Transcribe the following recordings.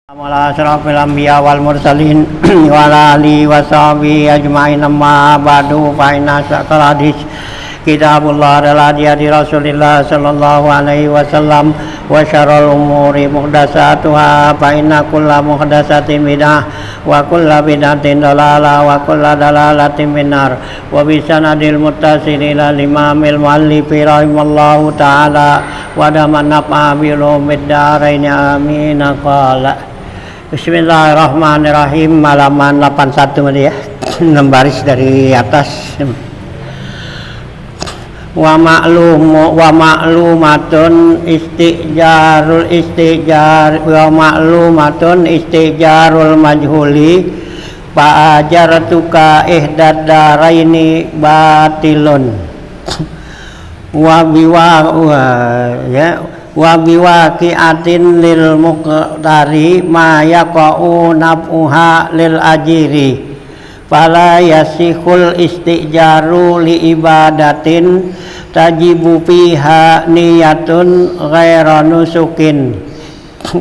Ala asyrafil anbiya wal mursalin wa ala alihi wa sahbihi ajma'in amma ba'du fa inna asyraqal hadis kitabullah adalah hadi Rasulillah sallallahu alaihi wasallam wa syarrul umuri muhdatsatuha fa inna kulla muhdatsatin bid'ah wa kulla bid'atin dalalah wa kulla dalalatin finnar wa bi sanadil muttasil ila imamil muallif rahimallahu taala wa daman nafa bil umid-darain amin qala. Bismillahirrahmanirrahim. Halaman 81 tadi ya, 6 baris dari atas. Wa ma'lumatun istijarul majhuli fa ajartuka ihdad daraini batilun wa biwaqi'atin lil muqtari ma yaqa'u naf'uha lil ajiri fala yasihul istijaru li ibadatin tajibu fiha niyatun ghaira nusukin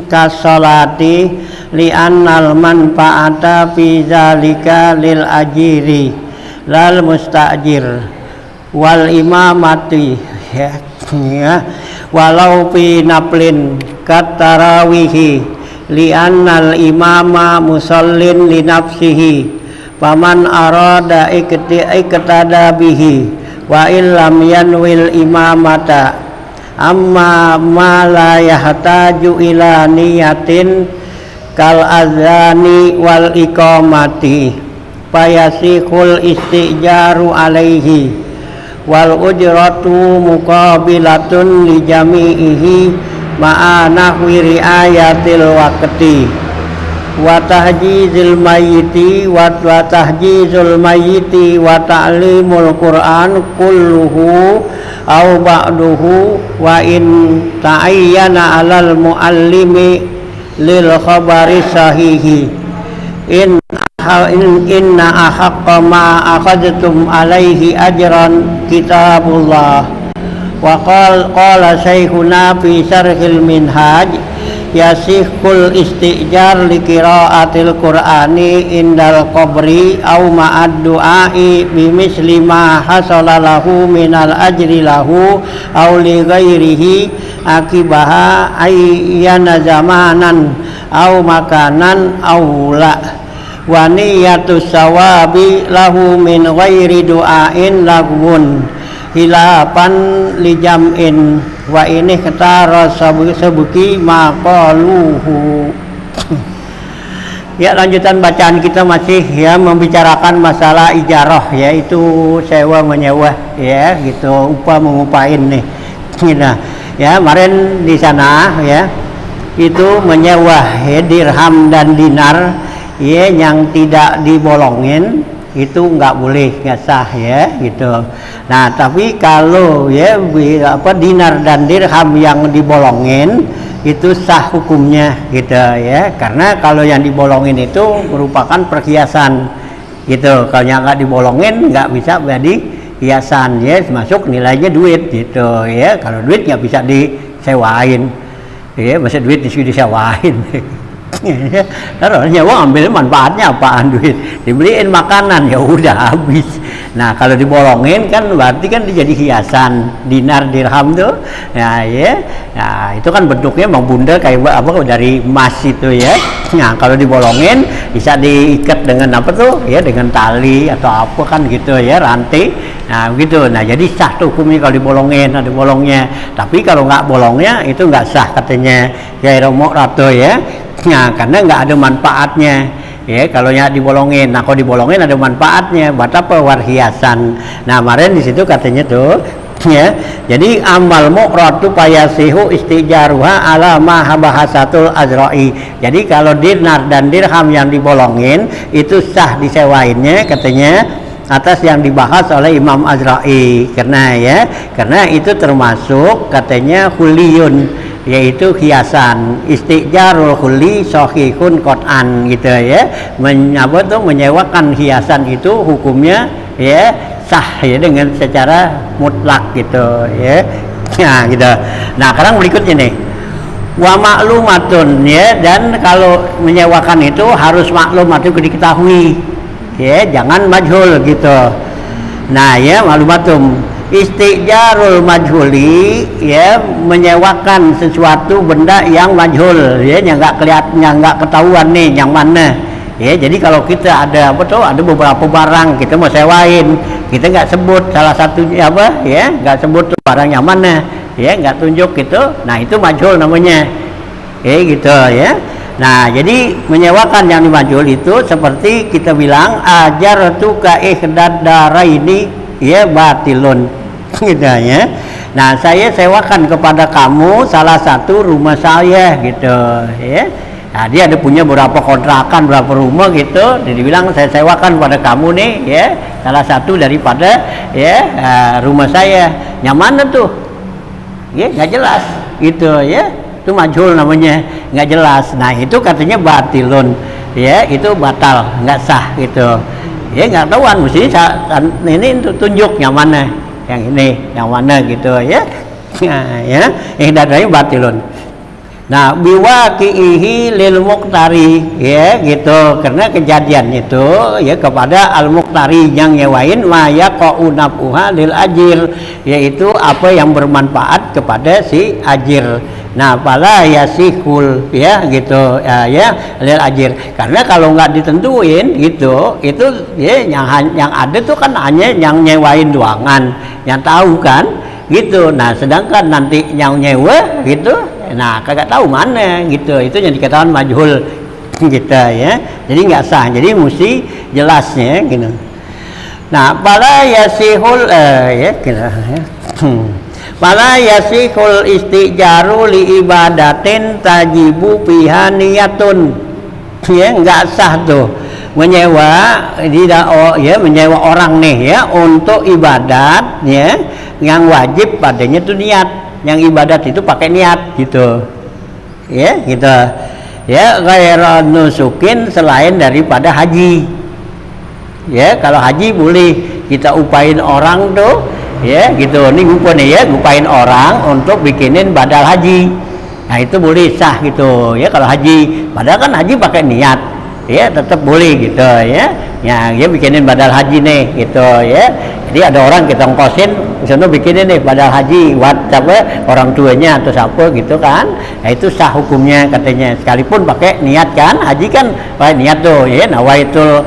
kasolati li annal manfaata fi zalika lil ajiri lal mustajir wal imamati ya walau fi naplin katarawihi li annal imama musallin li nafsihi faman arada iktada bihi wa illam yanwil imamata amma ma la yahtaju ila niyatin kal azani wal iqamati fayasihul istijaru alaihi wal ujratu muqabilatun li jami'ihi ma'a nahwi riayatil waqti wa tahjizul mayyiti wa ta'limul qur'an kulluhu aw ba'duhu wa in ta'ayyana 'alal muallimi lil khabari sahihi inna ahaqqa ma akhadtum alaihi ajran kitabullah wa qala syekhuna fi syarhil minhaj yasihul istijar li qiraatil qur'ani indal qabri aw ma'ad du'ai bimisli ma hasala lahu minal ajri lahu aw li ghairihi akibaha ayyana zamanan aw makanan aw la wa niyatus sawabi lahu min ghairi du'ain lagwun hilafan li jam'in wa ini ketara sabuki maqaluhu. Ya, lanjutan bacaan kita masih ya membicarakan masalah ijarah, yaitu sewa menyewa ya gitu, upah mengupain nih. Nah, ya kemarin di sana ya itu menyewa ya, dirham dan dinar ya yang tidak dibolongin itu nggak boleh, nggak sah ya gitu. Nah tapi kalau ya dinar dan dirham yang dibolongin itu sah hukumnya gitu ya, karena kalau yang dibolongin itu merupakan perhiasan gitu. Kalau yang nggak dibolongin nggak bisa jadi hiasan ya, masuk nilainya duit gitu ya. Kalau duit nggak bisa disewain ya, masa duit disewain. Terus nyewa ambil manfaatnya apaan, duit dibeliin makanan ya udah habis. Nah kalau dibolongin kan berarti kan jadi hiasan dinar dirham tuh ya ya. Nah itu kan bentuknya Bang Bunda kayak apa dari emas itu ya. Nah kalau dibolongin bisa diikat dengan apa tuh ya, dengan tali atau apa kan gitu ya, rantai. Nah gitu. Nah jadi sah tuh hukumnya kalau dibolongin, ada bolongnya. Tapi kalau nggak bolongnya itu nggak sah katanya ya Romo Rato ya. Nah karena nggak ada manfaatnya ya kalau yang dibolongin. Nah kalau dibolongin ada manfaatnya buat apa, warhiasan. Nah kemarin di situ katanya tuh ya, jadi amal mu'ratu payasihu istijaruha ala ma bahasatul azra'i. Jadi kalau dinar dan dirham yang dibolongin itu sah disewainnya katanya atas yang dibahas oleh Imam Azra'i, karena itu termasuk katanya huliyun, yaitu hiasan. Istijarul huli sahihun qat'an gitu ya, menyewakan hiasan itu hukumnya ya sah ya dengan secara mutlak gitu ya. Nah gitu. Nah sekarang berikutnya nih, Wa maklumatun, ya, dan kalau menyewakan itu harus maklum atau diketahui, ya, jangan majhul gitu. Nah, ya, maklumatum. Istijarul majhuli, ya, menyewakan sesuatu benda yang majhul, ya, yang nggak kelihatan, yang nggak ketahuan nih yang mana. Ya, jadi kalau kita ada ada beberapa barang kita mau sewain, kita nggak sebut salah satunya apa, ya, nggak sebut barang yang mana, ya, nggak tunjuk gitu. Nah, itu majhul namanya, gitu, ya. Nah, jadi menyewakan yang dimajhul itu seperti kita bilang ajartuka ihdad daraini, ya, batilun, gitu, ya. Nah, saya sewakan kepada kamu salah satu rumah saya, gitu, ya. Nah, dia ada punya beberapa kontrakan, berapa rumah gitu. Dia bilang saya sewakan pada kamu nih, ya, salah satu daripada, ya, rumah saya. Yang mana tuh? Ya, nggak jelas, gitu, ya. Itu majhul namanya, nggak jelas. Nah, itu katanya batilun, ya, itu batal, nggak sah, gitu. Ya, nggak tahuan, mesti ini tunjuk yang mana, yang ini, yang mana, gitu, ya. Nah, ya, dadanya batilun. Nah, biwaqihi lil muqtari, ya, gitu, karena kejadian itu, ya, kepada al muqtari yang nyewain ma yaqau nafuha lil ajir, yaitu apa yang bermanfaat kepada si ajir. Nah, pala yasihul, ya, gitu, ya, lil ajir, karena kalau nggak ditentuin gitu, itu, ya, yang ada tuh kan hanya yang nyewain doangan, yang tahu kan, gitu. Nah, sedangkan nanti yang nyewa gitu, nah, kagak tahu mana, gitu, itu yang dikatakan majhul, gitu, ya. Jadi nggak sah, jadi mesti jelasnya, gitu. Nah, pala yasihul, ya, gitu, ya. Pala yasihul istijaru li ibadatin tajibu fiha niyatun, ya, nggak sah tuh menyewa, tidak, ya, menyewa orang nih, ya, untuk ibadat, ya, yang wajib padanya itu niat. Yang ibadat itu pakai niat, gitu, ya, gitu, ya, ghairu nusukin, selain daripada haji, ya. Kalau haji boleh kita upain orang tuh, ya, gitu, ini ngumpul nih, ya, ngupain orang untuk bikinin badal haji. Nah, itu boleh sah, gitu, ya, kalau haji. Padahal kan haji pakai niat, ya, tetap boleh, gitu, ya. Ya, dia bikinin badal haji nih, gitu, ya. Jadi ada orang kita ongkosin misalnya bikinin nih badal haji buat siapa, orang tuanya atau siapa, gitu kan. Nah, itu sah hukumnya katanya, sekalipun pakai niat kan. Haji kan pakai niat tuh, ya, nawaitul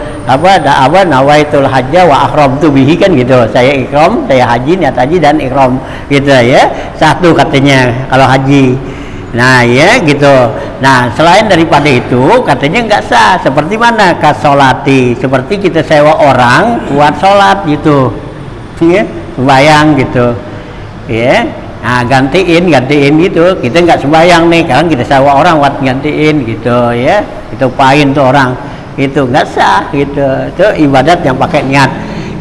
nawaitul hajja wa ihramtu bihi kan, gitu. Saya ihram, saya haji, niat haji dan ihram, gitu, ya. Satu katanya kalau haji. Nah, ya, gitu. Nah, selain daripada itu katanya nggak sah. Seperti mana? Kasolati, seperti kita sewa orang buat sholat, gitu, ya, sembahyang, gitu, ya. Nah, gantiin gitu, kita nggak sembahyang nih, kan kita sewa orang buat gantiin, gitu, ya, kita upain tuh orang, itu nggak sah, gitu. Itu ibadat yang pakai niat.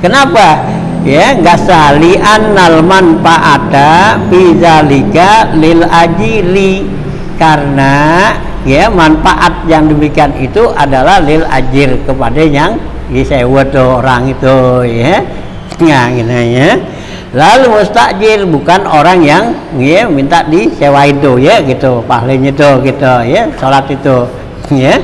Kenapa? Ya, nggak sah, li'annal manfaata fi zalika lil ajili, karena, ya, manfaat yang demikian itu adalah lil ajir, kepada yang disewa tuh orang itu, ya. Nah, gitu, ya. Lalu mustajir, bukan orang yang, ya, minta disewain tuh, ya, gitu, pahalanya tuh, gitu, ya, sholat itu, ya.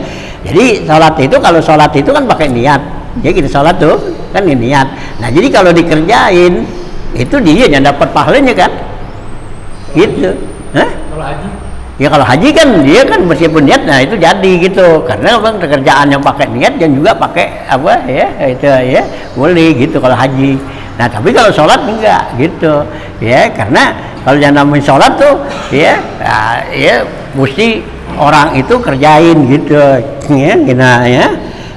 Jadi sholat itu, kalau sholat itu kan pakai niat, ya, kita sholat tuh kan niat. Nah, jadi kalau dikerjain itu dia yang dapat pahalanya kan, gitu. Hah? Kalau haji? Ya, kalau haji kan dia kan meskipun niat, nah itu jadi, gitu, karena memang pekerjaan yang pakai niat dan juga pakai apa, ya, itu, ya, boleh, gitu, kalau haji. Nah, tapi kalau sholat enggak, gitu, ya, karena kalau yang namanya sholat tuh, ya, ya, mesti orang itu kerjain, gitu, ya, gitu, ya.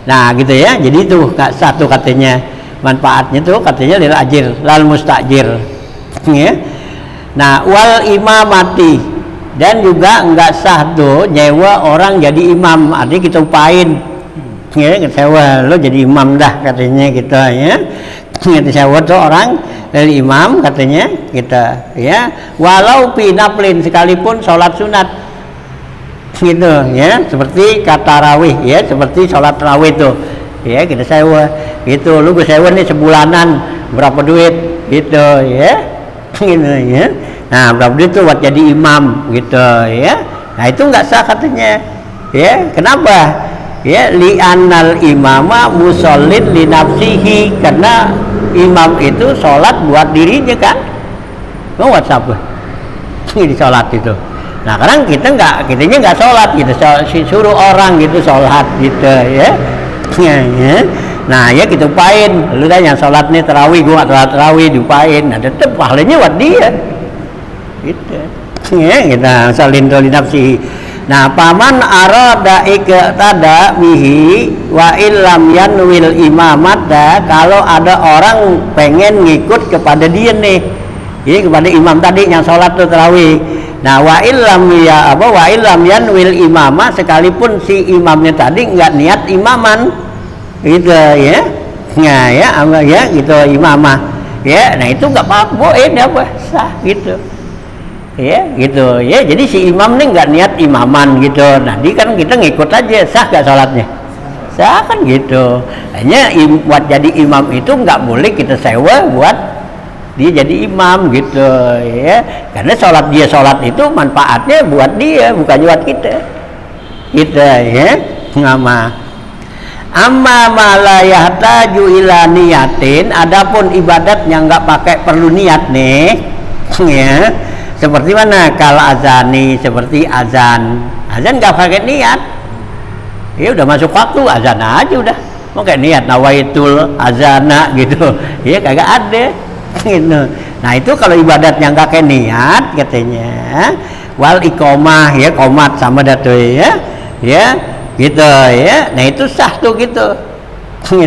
Nah, gitu, ya. Jadi itu satu katanya manfaatnya tuh katanya lil ajir, lal mustajir, ya. Nah, wal imamati, dan juga enggak sah tuh nyewa orang jadi imam, artinya kita upain, ya, kita sewa lo jadi imam dah katanya, gitu, ya. Kita sewa tuh orang dari imam katanya, kita, ya, walau pinaflin, sekalipun sholat sunat, gitu, ya, seperti kata rawih, ya, seperti sholat rawih tuh, ya, kita sewa, gitu, lu gue sewa nih sebulanan berapa duit, gitu, ya, gitu, ya. Nah, berapa duit tuh buat jadi imam, gitu, ya. Nah itu nggak sah katanya. Ya, kenapa? Ya, li'annal imama musallin li nafsihi, karena imam itu sholat buat dirinya kan. Mau buat siapa? Ini sholat itu. Nah sekarang kitanya nggak sholat gitu, suruh orang gitu sholat gitu ya. Nah ya kita upain, lu tanya sholat nih terawih, gua nggak terawih diupain, nah tetep pahalanya buat dia gitu ya. Kita salin li nafsihi. Nah paman arada iktada bihi wa illam yanwil imamata, kalau ada orang pengen ngikut kepada dia nih, jadi kepada imam tadi yang sholat tuh tarawih. Nah wa illam yanwil imamah, sekalipun si imamnya tadi nggak niat imaman gitu ya. Nah ya gitu imamah ya. Nah itu nggak apa-apa, boleh apa sah gitu ya gitu ya. Jadi si imam nih nggak niat imaman gitu, nah dia kan kita ngikut aja, sah gak sholatnya? Sah kan gitu. Hanya buat jadi imam itu nggak boleh kita sewa buat dia jadi imam gitu ya, karena sholat itu manfaatnya buat dia, bukan buat kita gitu ya. Ngama amma la yahtaju ila niyatin, adapun ibadat yang nggak pakai perlu niat nih ya. Seperti mana? Kalau azani, seperti azan nggak pakai niat ya, udah masuk waktu azan aja udah, mau kayak niat nawaitul azana gitu ya, kagak ada gitu. Nah itu kalau ibadat yang kakek niat katanya, wal iqomah ya, qomat sama datu ya gitu ya. Nah itu sah tuh gitu.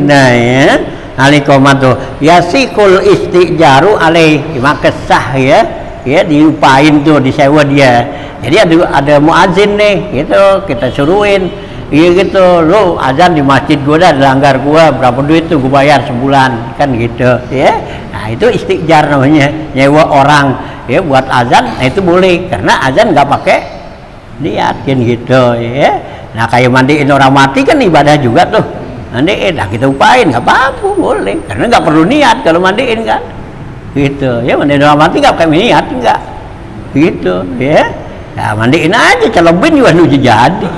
Nah ya al iqomah tuh yasikul istijaru alaih, maka sah ya diupain tuh, disewa dia. Jadi ada muazin nih gitu, kita suruhin iya gitu, lo azan di masjid gua dah, dilanggar gua berapa duit tuh gua bayar sebulan kan gitu ya. Nah itu istijar namanya, nyewa orang ya buat azan. Nah itu boleh, karena azan nggak pakai niat kan gitu ya. Nah kayak mandiin orang mati kan ibadah juga tuh, mandiin, nah kita upain nggak apa-apa, boleh, karena nggak perlu niat kalau mandiin kan gitu ya. Mandiin orang mati nggak pakai niat, enggak gitu ya. Nah mandiin aja, celebin juga nuju jadi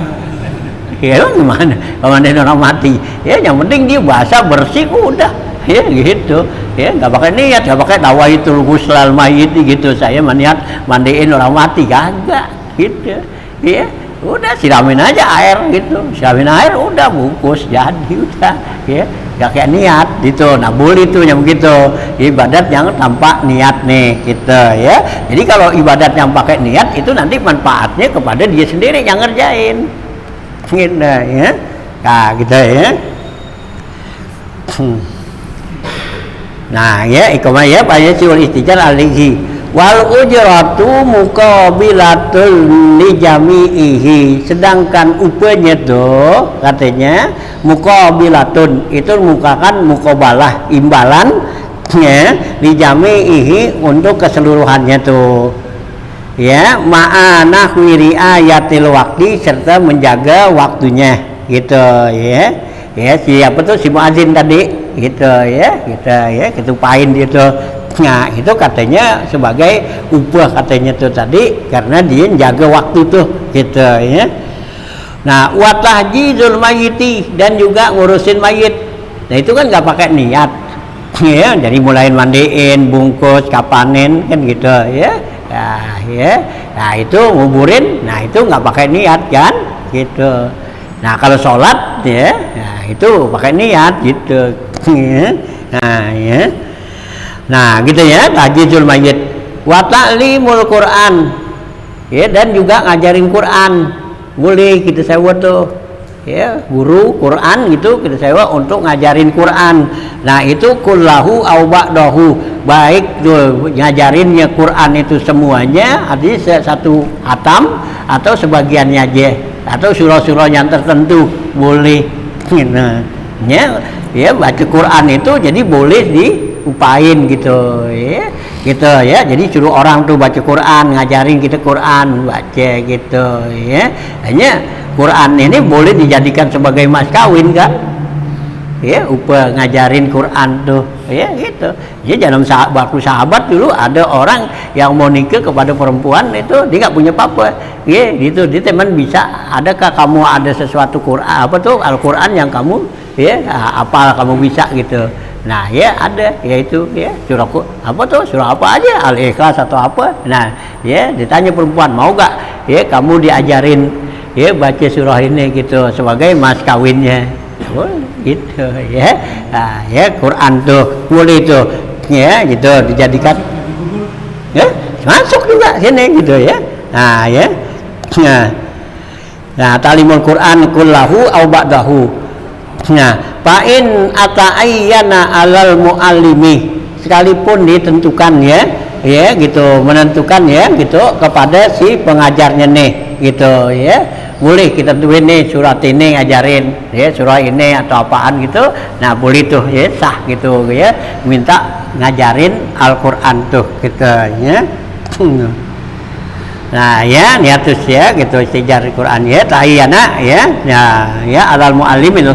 ya. Gimana kalau mandiin orang mati ya, yang penting dia basah bersih udah ya gitu ya, nggak pakai niat, nggak pakai nawaitul ghuslal mayit gitu, saya niat mandiin orang mati, kagak gitu ya. Udah siramin aja air gitu, siramin air udah bungkus jadi udah ya, nggak kayak niat gitu. Nah boleh tuh yang begitu, ibadat yang tanpa niat nih gitu ya. Jadi kalau ibadat yang pakai niat itu nanti manfaatnya kepada dia sendiri yang ngerjain gitu ya. Nah gitu ya. Nah ya iqamah ya pada siwal istijar alaihi wal ujratu muqabilatul li jami'ihi, sedangkan upahnya tuh katanya muqabilatun, itu mukakan muqabalah, imbalan ya, li jami'ihi untuk keseluruhannya tuh ya, ma'ana khwiri ayatil waktu, serta menjaga waktunya gitu ya. Ya siapa tuh si muazin tadi gitu ya, kita upain gitu. Nah itu katanya sebagai upah katanya tuh tadi, karena dia jaga waktu tuh gitu ya. Nah wa tahjizul mayyiti, dan juga ngurusin mayit. Nah itu kan nggak pakai niat ya, jadi mulain mandiin, bungkus, kapanin kan gitu ya. Nah, ya. Nah itu nguburin, nah itu nggak pakai niat kan gitu. Nah kalau sholat ya, nah itu pakai niat gitu nah ya. Nah gitu ya, tahjizul mayyit wa ta'limul Quran ya, dan juga ngajarin Quran boleh kita sewa tuh ya, guru Quran gitu kita sewa untuk ngajarin Quran. Nah itu kullahu au ba'dahu, baik tuh ngajarinnya Quran itu semuanya, artinya satu hatam atau sebagiannya aja, atau surah-surah yang tertentu boleh. Nah ya baca Quran itu jadi boleh diupain gitu ya, gitu ya. Jadi suruh orang tuh baca Quran, ngajarin kita Quran baca gitu ya. Hanya Quran ini boleh dijadikan sebagai mas kawin kan ya, upah ngajarin Quran tuh ya gitu. Jadi dalam waktu sahabat dulu ada orang yang mau nikah kepada perempuan itu dia nggak punya apa-apa, ya gitu. Dia teman bisa, adakah kamu ada sesuatu Quran apa tuh Al-Quran yang kamu ya apa kamu bisa gitu. Nah ya ada, yaitu ya surah apa tuh, surah apa aja, Al-Ikhlas atau apa. Nah ya ditanya perempuan mau gak ya kamu diajarin ya baca surah ini gitu sebagai mas kawinnya. Oh, gitu ya. Nah ya Quran tuh boleh tuh ya gitu dijadikan ya masuk juga sini gitu ya. Nah ya nah talimul Quran kullahu au ba'dahu. Nah fa'in ata'ayyana alal muallimi, sekalipun ditentukan ya gitu, menentukan ya gitu kepada si pengajarnya nih gitu ya, boleh kita tuh ini surat ini ngajarin ya surah ini atau apaan gitu. Nah boleh tuh ya sah gitu ya minta ngajarin Al-Quran tuh gitu ya. Nah ya niatus ya gitu sejarah Quran ya ta'ayyana ya alal muallimin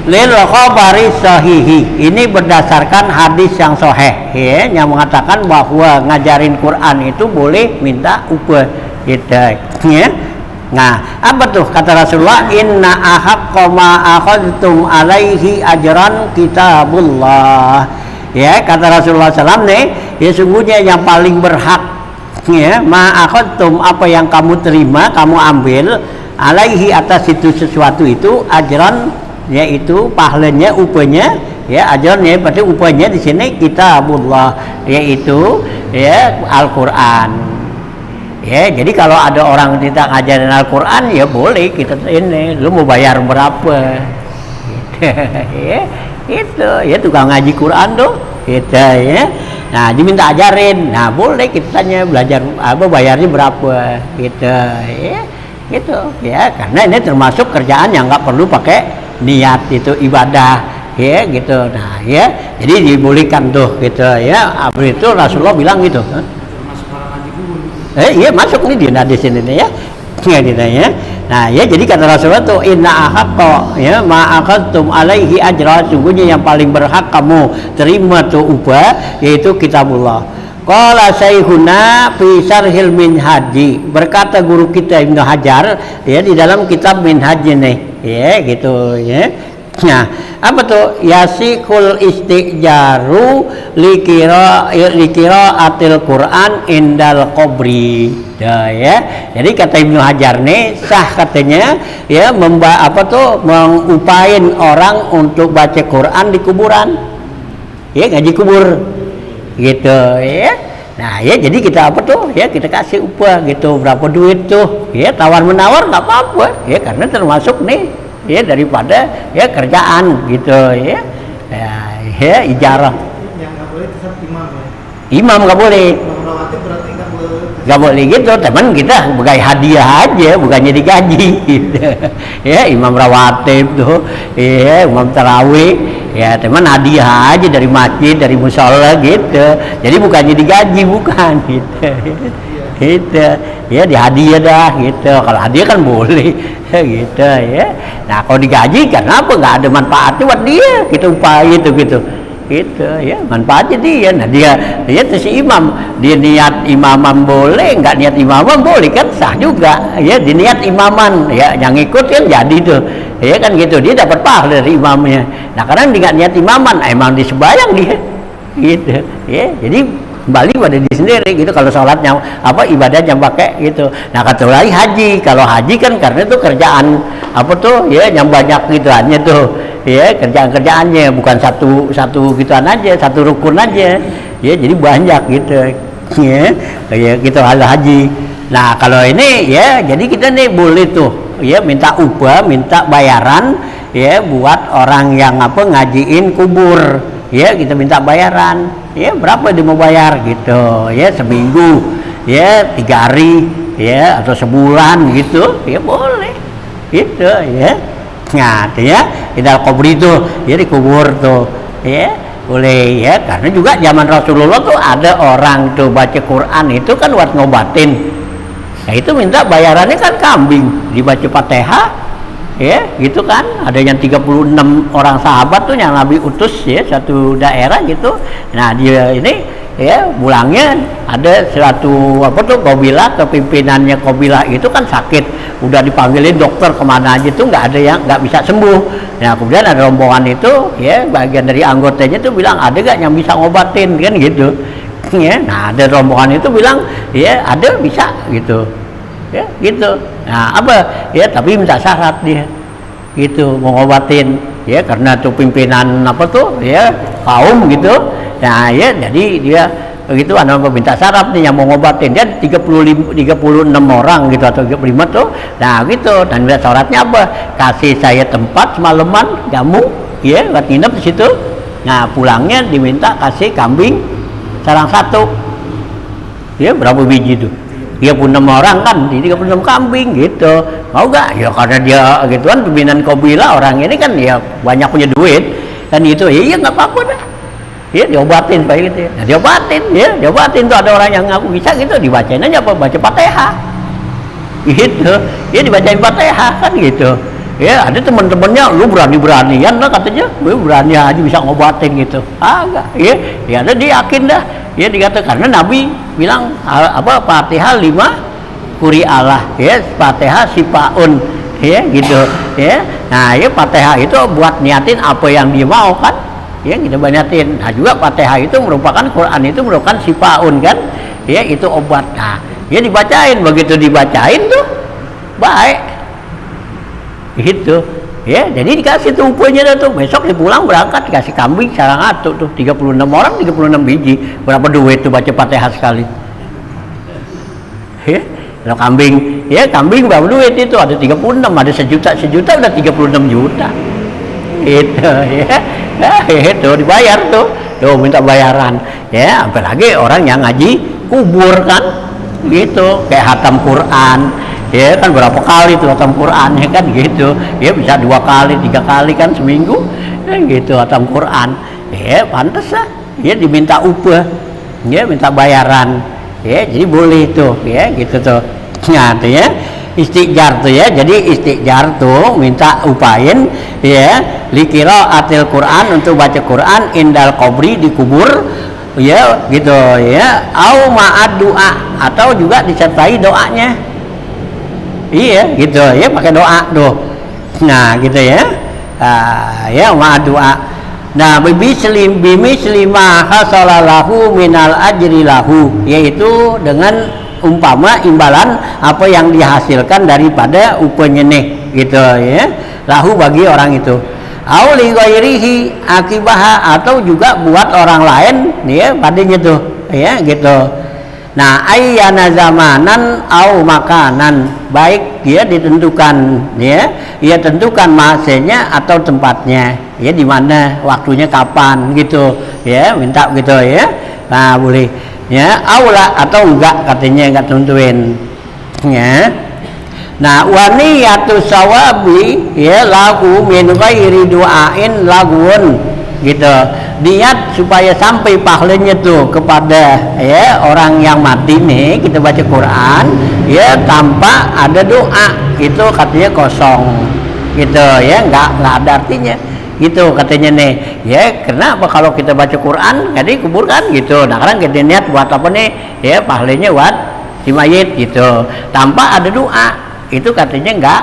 lil khabari sahihi, ini berdasarkan hadis yang sahih ya yang mengatakan bahwa ngajarin Quran itu boleh minta upah gitu ya. Nah apa tuh kata Rasulullah, inna ahaqqa ma akhadtum alaihi ajran kitabullah ya, kata Rasulullah SAW nih ya sungguhnya yang paling berhak ya ma akhadtum apa yang kamu terima kamu ambil alaihi atas itu sesuatu itu ajran yaitu pahalanya upahnya ya ajrannya berarti upahnya di sini kitabullah yaitu ya Al-Quran ya. Jadi kalau ada orang tidak ngajarin Al-Quran ya boleh kita ini lu mau bayar berapa gitu, ya itu ya tukang ngaji Quran tuh gitu ya. Nah diminta ajarin, nah boleh kita tanya belajar apa bayarnya berapa gitu ya gitu ya, karena ini termasuk kerjaan yang nggak perlu pakai niat itu ibadah ya gitu. Nah ya jadi dibolehkan tuh gitu ya. Apa itu Rasulullah bilang gitu. Iya masuk nih di sini nih ya. Ya gitu ya. Nah ya jadi kata Rasulullah tuh inna ahaqqa ya ma akhadtum alaihi ajra, sungguhnya yang paling berhak kamu terima tuh upah yaitu kitabullah. Qala Syekhuna fi Syarhil Minhaji, berkata guru kita Ibnu Hajar ya di dalam kitab Minhaj nih ya gitu ya. Nah apa tuh yasikul istijaru likiraatil Quran indal qabri ya. Jadi kata Ibnu Hajar nih sah katanya ya mengupain orang untuk baca Quran di kuburan ya, ngaji kubur gitu ya. Nah ya jadi kita apa tuh ya kita kasih upah gitu, berapa duit tuh ya, tawar menawar nggak apa-apa ya, karena termasuk nih ya daripada ya kerjaan gitu ya ijarah. Yang nggak boleh tetap imam nggak boleh, nggak boleh gitu teman, kita sebagai hadiah aja bukannya digaji gitu ya. Imam rawatib tuh ya imam tarawih ya teman hadiah aja dari masjid dari musola gitu, jadi bukannya digaji bukan gitu gitu ya, dihadiah dah gitu. Kalau hadiah kan boleh gitu ya. Nah kalau digaji kenapa nggak ada manfaatnya buat dia, kita upaya gitu gitu ya, manfaatnya dia. Nah dia tuh si imam, dia niat imaman boleh, nggak niat imaman boleh kan sah juga ya. Diniat imaman ya yang ikut kan jadi tuh ya kan gitu, dia dapat pahala dari imamnya. Nah karena dia nggak niat imaman emang disembayang dia gitu ya, jadi kembali pada diri sendiri gitu. Kalau sholatnya apa ibadahnya pakai gitu. Nah kecuali haji, kalau haji kan karena itu kerjaan apa tuh ya yang banyak gituannya tuh ya, kerjaan-kerjaannya bukan satu gituan aja, satu rukun aja ya, jadi banyak gitu ya gitu hal haji. Nah kalau ini ya jadi kita nih boleh tuh ya minta upah, minta bayaran ya buat orang yang apa ngajiin kubur ya, kita minta bayaran ya, berapa dia mau bayar gitu ya, seminggu ya 3 hari ya atau sebulan gitu ya boleh gitu ya. Nah ya kita kubur itu ya, dikubur tuh ya boleh ya, karena juga zaman Rasulullah tuh ada orang tuh baca Quran itu kan buat ngobatin. Nah itu minta bayarannya kan kambing, dibaca Fatihah ya gitu kan, ada yang 36 orang sahabat tuh yang Nabi utus ya satu daerah gitu. Nah dia ini ya pulangnya ada suatu apa tuh kabilah, kepimpinannya kabilah itu kan sakit, udah dipanggilin dokter kemana aja tuh nggak ada yang nggak bisa sembuh. Nah kemudian ada rombongan itu ya bagian dari anggotanya tuh bilang ada gak yang bisa ngobatin kan gitu ya. Nah ada rombongan itu bilang ya ada bisa gitu ya gitu. Nah apa ya tapi minta syarat dia gitu mau ngobatin ya karena tuh pimpinan apa tuh ya kaum gitu. Nah ya jadi dia begitu anak minta syarat nih yang mau ngobatin dia 36 orang gitu atau 35 tuh. Nah gitu dan minta syaratnya apa, kasih saya tempat semalaman jamu ya buat nginep di situ. Nah pulangnya diminta kasih kambing sarang satu ya berapa biji tuh 36 orang kan di 36 kambing gitu. Mau gak ya karena dia gitu kan pimpinan kabilah orang ini kan ya banyak punya duit kan gitu ya nggak apa-apa dah ya diobatin baik gitu ya. Nah, diobatin tuh ada orang yang ngaku bisa gitu dibacain aja apa baca Fatihah gitu ya dibacain Fatihah kan gitu ya. Ada teman-temannya lu berani-beranian lah katanya gue berani aja bisa ngobatin gitu agak ya ada dia yakin dah ya dikata karena Nabi bilang apa Fatihah 5 kuri Allah ya Fatihah sipaun ya gitu ya. Nah ya Fatihah itu buat niatin apa yang dia mau kan ya kita banyakin. Nah juga Fatihah itu merupakan Quran itu merupakan sifaun kan ya itu obat. Nah ya dibacain, begitu dibacain tuh baik gitu ya. Jadi dikasih tuh upahnya tuh besok dipulang berangkat dikasih kambing sarang atu tuh 36 orang 36 biji berapa duit tuh baca Fatihah sekali ya. Kalau kambing ya kambing berapa duit itu ada 36 ada sejuta udah 36 juta itu ya. Nah itu dibayar tuh minta bayaran ya. Apalagi orang yang ngaji kubur kan gitu kayak hatam Quran ya kan berapa kali tuh hatam Quran ya kan gitu ya bisa 2 kali 3 kali kan seminggu ya gitu hatam Quran ya pantas lah ya diminta upah ya minta bayaran ya jadi boleh tuh ya gitu tuh. Nah tuh ya istighjar tuh ya. Jadi istighjar tuh minta upain ya likira atil Quran untuk baca Quran indal kubri di kubur ya gitu ya. Au ma'ad doa atau juga disertai doanya iya gitu ya pakai doa tuh. Nah gitu ya ya ma'ad doa. Nah bimislimah hasalalahu minal ajri lahu yaitu dengan umpama imbalan apa yang dihasilkan daripada upahnya nih gitu ya lahu bagi orang itu au li ghairihi akibah atau juga buat orang lain ya padanya tuh ya gitu. Nah ayyana zamanan au makanan baik dia ditentukan ya tentukan masanya atau tempatnya ya di mana waktunya kapan gitu ya minta gitu ya. Nah boleh ya aula atau enggak katanya enggak tentuin ya. Nah waniyatu sawabi ya lagu min ghairi du'ain lagun gitu niat supaya sampai pahalanya tuh kepada ya orang yang mati nih kita baca Quran ya tanpa ada doa itu katanya kosong gitu ya enggak ada artinya gitu katanya nih ya. Kenapa kalau kita baca Quran jadi kubur kan gitu. Nah sekarang kita niat buat apa nih ya pahalanya buat si mayit gitu tanpa ada doa itu katanya enggak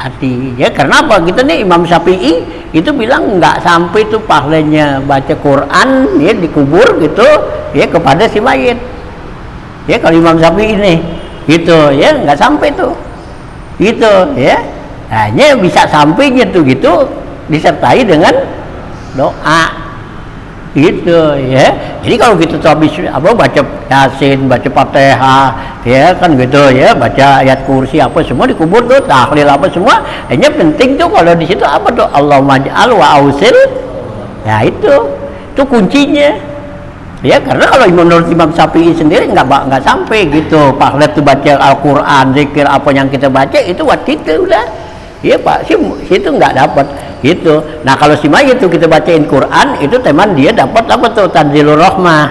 hati ya. Karena apa kita nih Imam Syafi'i itu bilang enggak sampai tuh pahalanya baca Quran ya dikubur gitu ya kepada si mayit ya. Kalau Imam Syafi'i nih gitu ya enggak sampai tuh gitu ya. Hanya bisa sampainya tuh gitu disertai dengan doa gitu ya. Jadi kalau kita tuh habis apa baca Yasin, baca Fatihah ya kan gitu ya, baca ayat kursi apa semua dikubur tuh tahlil apa semua. Hanya penting tuh kalau di situ apa tuh Allahumma ja'al wa ausil ya itu kuncinya ya. Karena kalau menurut Imam Syafi'i sendiri nggak sampai gitu pahala tuh baca Al-Quran zikir apa yang kita baca itu waktu itu udah ya Pak situ nggak dapat gitu. Nah kalau si mayit itu kita bacain Quran itu teman dia dapat apa tuh tanzilur rahmah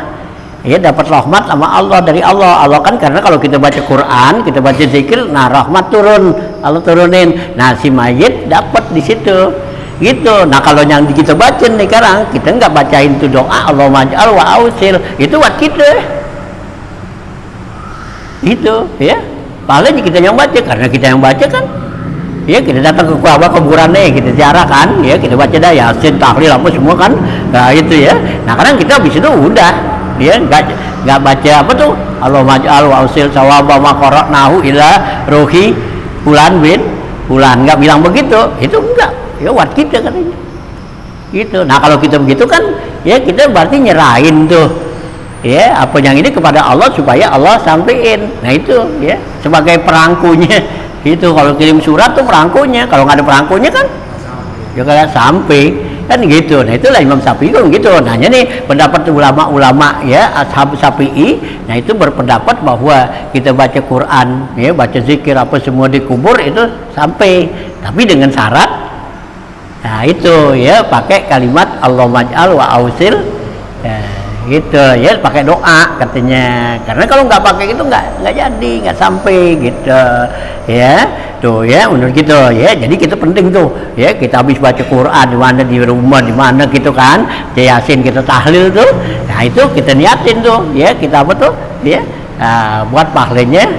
ya dapat rahmat sama Allah dari Allah. Allah kan karena kalau kita baca Quran, kita baca zikir, nah rahmat turun, Allah turunin. Nah si mayit dapat di situ. Gitu. Nah kalau yang kita baca nih sekarang, kita nggak bacain tuh doa Allahumma ij'al wa ausil, itu buat kita. Itu ya. Pahalanya kita yang baca, karena kita yang baca kan. Ya kita datang ke kuburannya, kita ziarah kan, ya kita baca dah Yasin, tahlil apa semua kan, nah itu ya. Nah kadang kita habis itu udah, ya nggak baca apa tuh, Allahumma ij'al wa ausil sawaba ma qara'nahu ila ruhi fulan bin fulan, nggak bilang begitu, itu enggak, ya buat kita katanya. Gitu. Nah kalau kita begitu kan, ya kita berarti nyerahin tuh, ya apa yang ini kepada Allah supaya Allah sampein. Nah itu ya sebagai perangkunya. Itu kalau kirim surat tuh perangkunya, kalau nggak ada perangkunya kan ya kagak sampai kan gitu. Nah itulah Imam Syafi'i kan gitu. Nah ini pendapat ulama-ulama ya ashab Syafi'i, nah itu berpendapat bahwa kita baca Quran ya, baca zikir apa semua di kubur itu sampai, tapi dengan syarat, nah itu ya pakai kalimat Allahumma ij'al wa ausil ya, gitu ya, pakai doa katanya. Karena kalau nggak pakai itu nggak jadi, nggak sampai gitu ya. Tuh ya menurut gitu ya. Jadi kita penting tuh ya, kita habis baca Quran di mana, di rumah di mana gitu kan, Yasin kita tahlil tuh, nah itu kita niatin tuh ya, kita apa tuh ya, buat pahalanya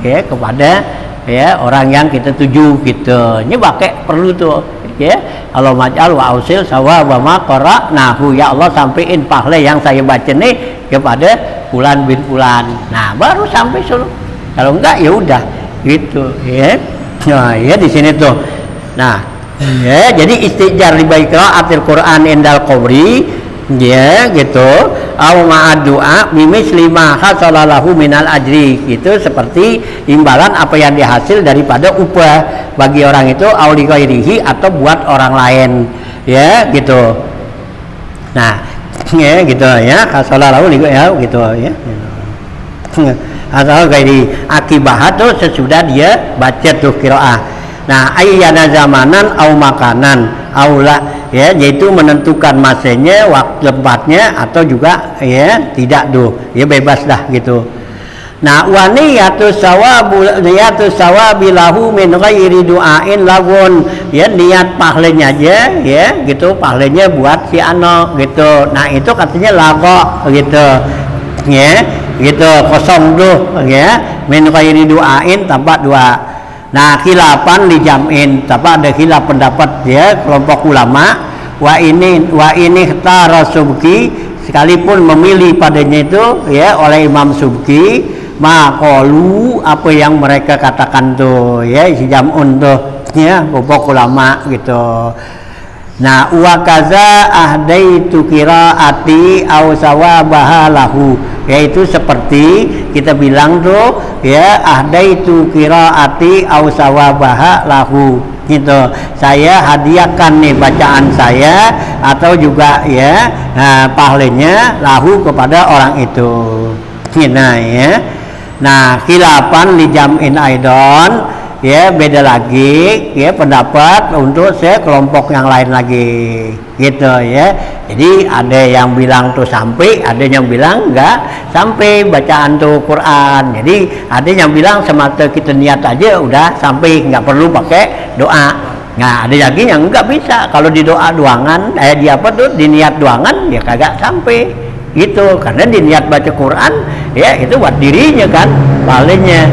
ya kepada ya orang yang kita tuju gitu. Ini pakai perlu tuh ya, Allahumma ij'al wa ausil sawaba ma qara'nahu, ya Allah sampein pahala yang saya baca nih kepada fulan bin fulan. Nah baru sampai suruh, kalau enggak ya udah gitu ya. Nah ya di sini tuh, nah ya jadi istijar li qiraatil Quran indal qabri ya gitu, au ma'ad du'a bimisli ma hasalalahu minal ajri, itu seperti imbalan apa yang dihasil daripada upah bagi orang itu, au li ghairihi atau buat orang lain ya gitu. Nah ya gitu ya, hasalalahu ya gitu ya, atau ghairi akibah tuh sesudah dia baca tuh qiraah. Nah ayyana zamanan au makanan aula ya, yaitu menentukan masanya, waktu tempatnya, atau juga ya tidak tuh ya, bebas dah gitu. Nah wa niyatu sawabi lahu min ghairi du'ain lagun, ya niat pahalanya aja ya gitu, pahalanya buat si ano gitu. Nah itu katanya lago gitu ya, gitu kosong tuh ya, min ghairi du'ain tanpa doa. Nah khilafan dijamin, tapi ada khilaf pendapat ya kelompok ulama. Wa ini tara Subki, sekalipun memilih padanya itu ya oleh Imam Subki, maqalu apa yang mereka katakan tuh ya, si jamun tuh ya kelompok ulama gitu. Nah wa kaza ahdaitu qiraati aw sawabaha lahu, yaitu seperti kita bilang tuh ya, ahdaitu qiraati aw sawabaha lahu gitu, saya hadiahkan nih bacaan saya atau juga ya pahalanya lahu kepada orang itu. Nah ya, nah khilafan li jam'in aidon ya, beda lagi ya pendapat untuk sekelompok yang lain lagi gitu ya. Jadi ada yang bilang tuh sampai, ada yang bilang enggak sampai bacaan tuh Quran. Jadi ada yang bilang semata kita niat aja udah sampai, nggak perlu pakai doa. Nah ada lagi yang nggak bisa, kalau di doa doangan di apa tuh, di niat doangan ya kagak sampai gitu, karena di niat baca Quran ya itu buat dirinya kan pahalanya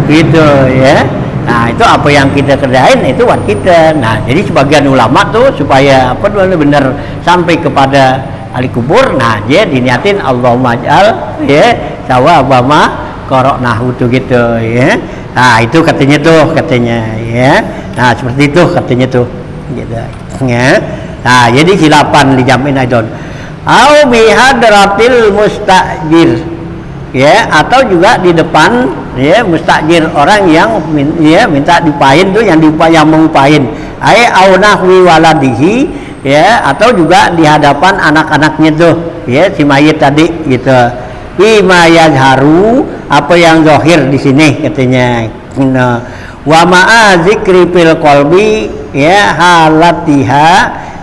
gitu ya. Nah itu apa yang kita kerjain itu buat kita. Nah jadi sebagian ulama tuh supaya apa benar sampai kepada ahli kubur, nah dia diniatin Allahumma ij'al ya sawaba ma qara'nahu tuh gitu ya. Nah itu katanya ya. Nah seperti itu katanya tuh gitu ya. Nah jadi khilafan li jam'in aidon au bi hadratil mustajir ya, atau juga di depan ya mustajir, orang yang ya minta diupain tuh, yang mengupain ai au nahwi waladihi ya, atau juga di hadapan anak-anaknya tuh ya si mayit tadi gitu. Bima yazharu, apa yang zahir di sini katanya. Wa ma'a zikri fil qalbi ya halatiha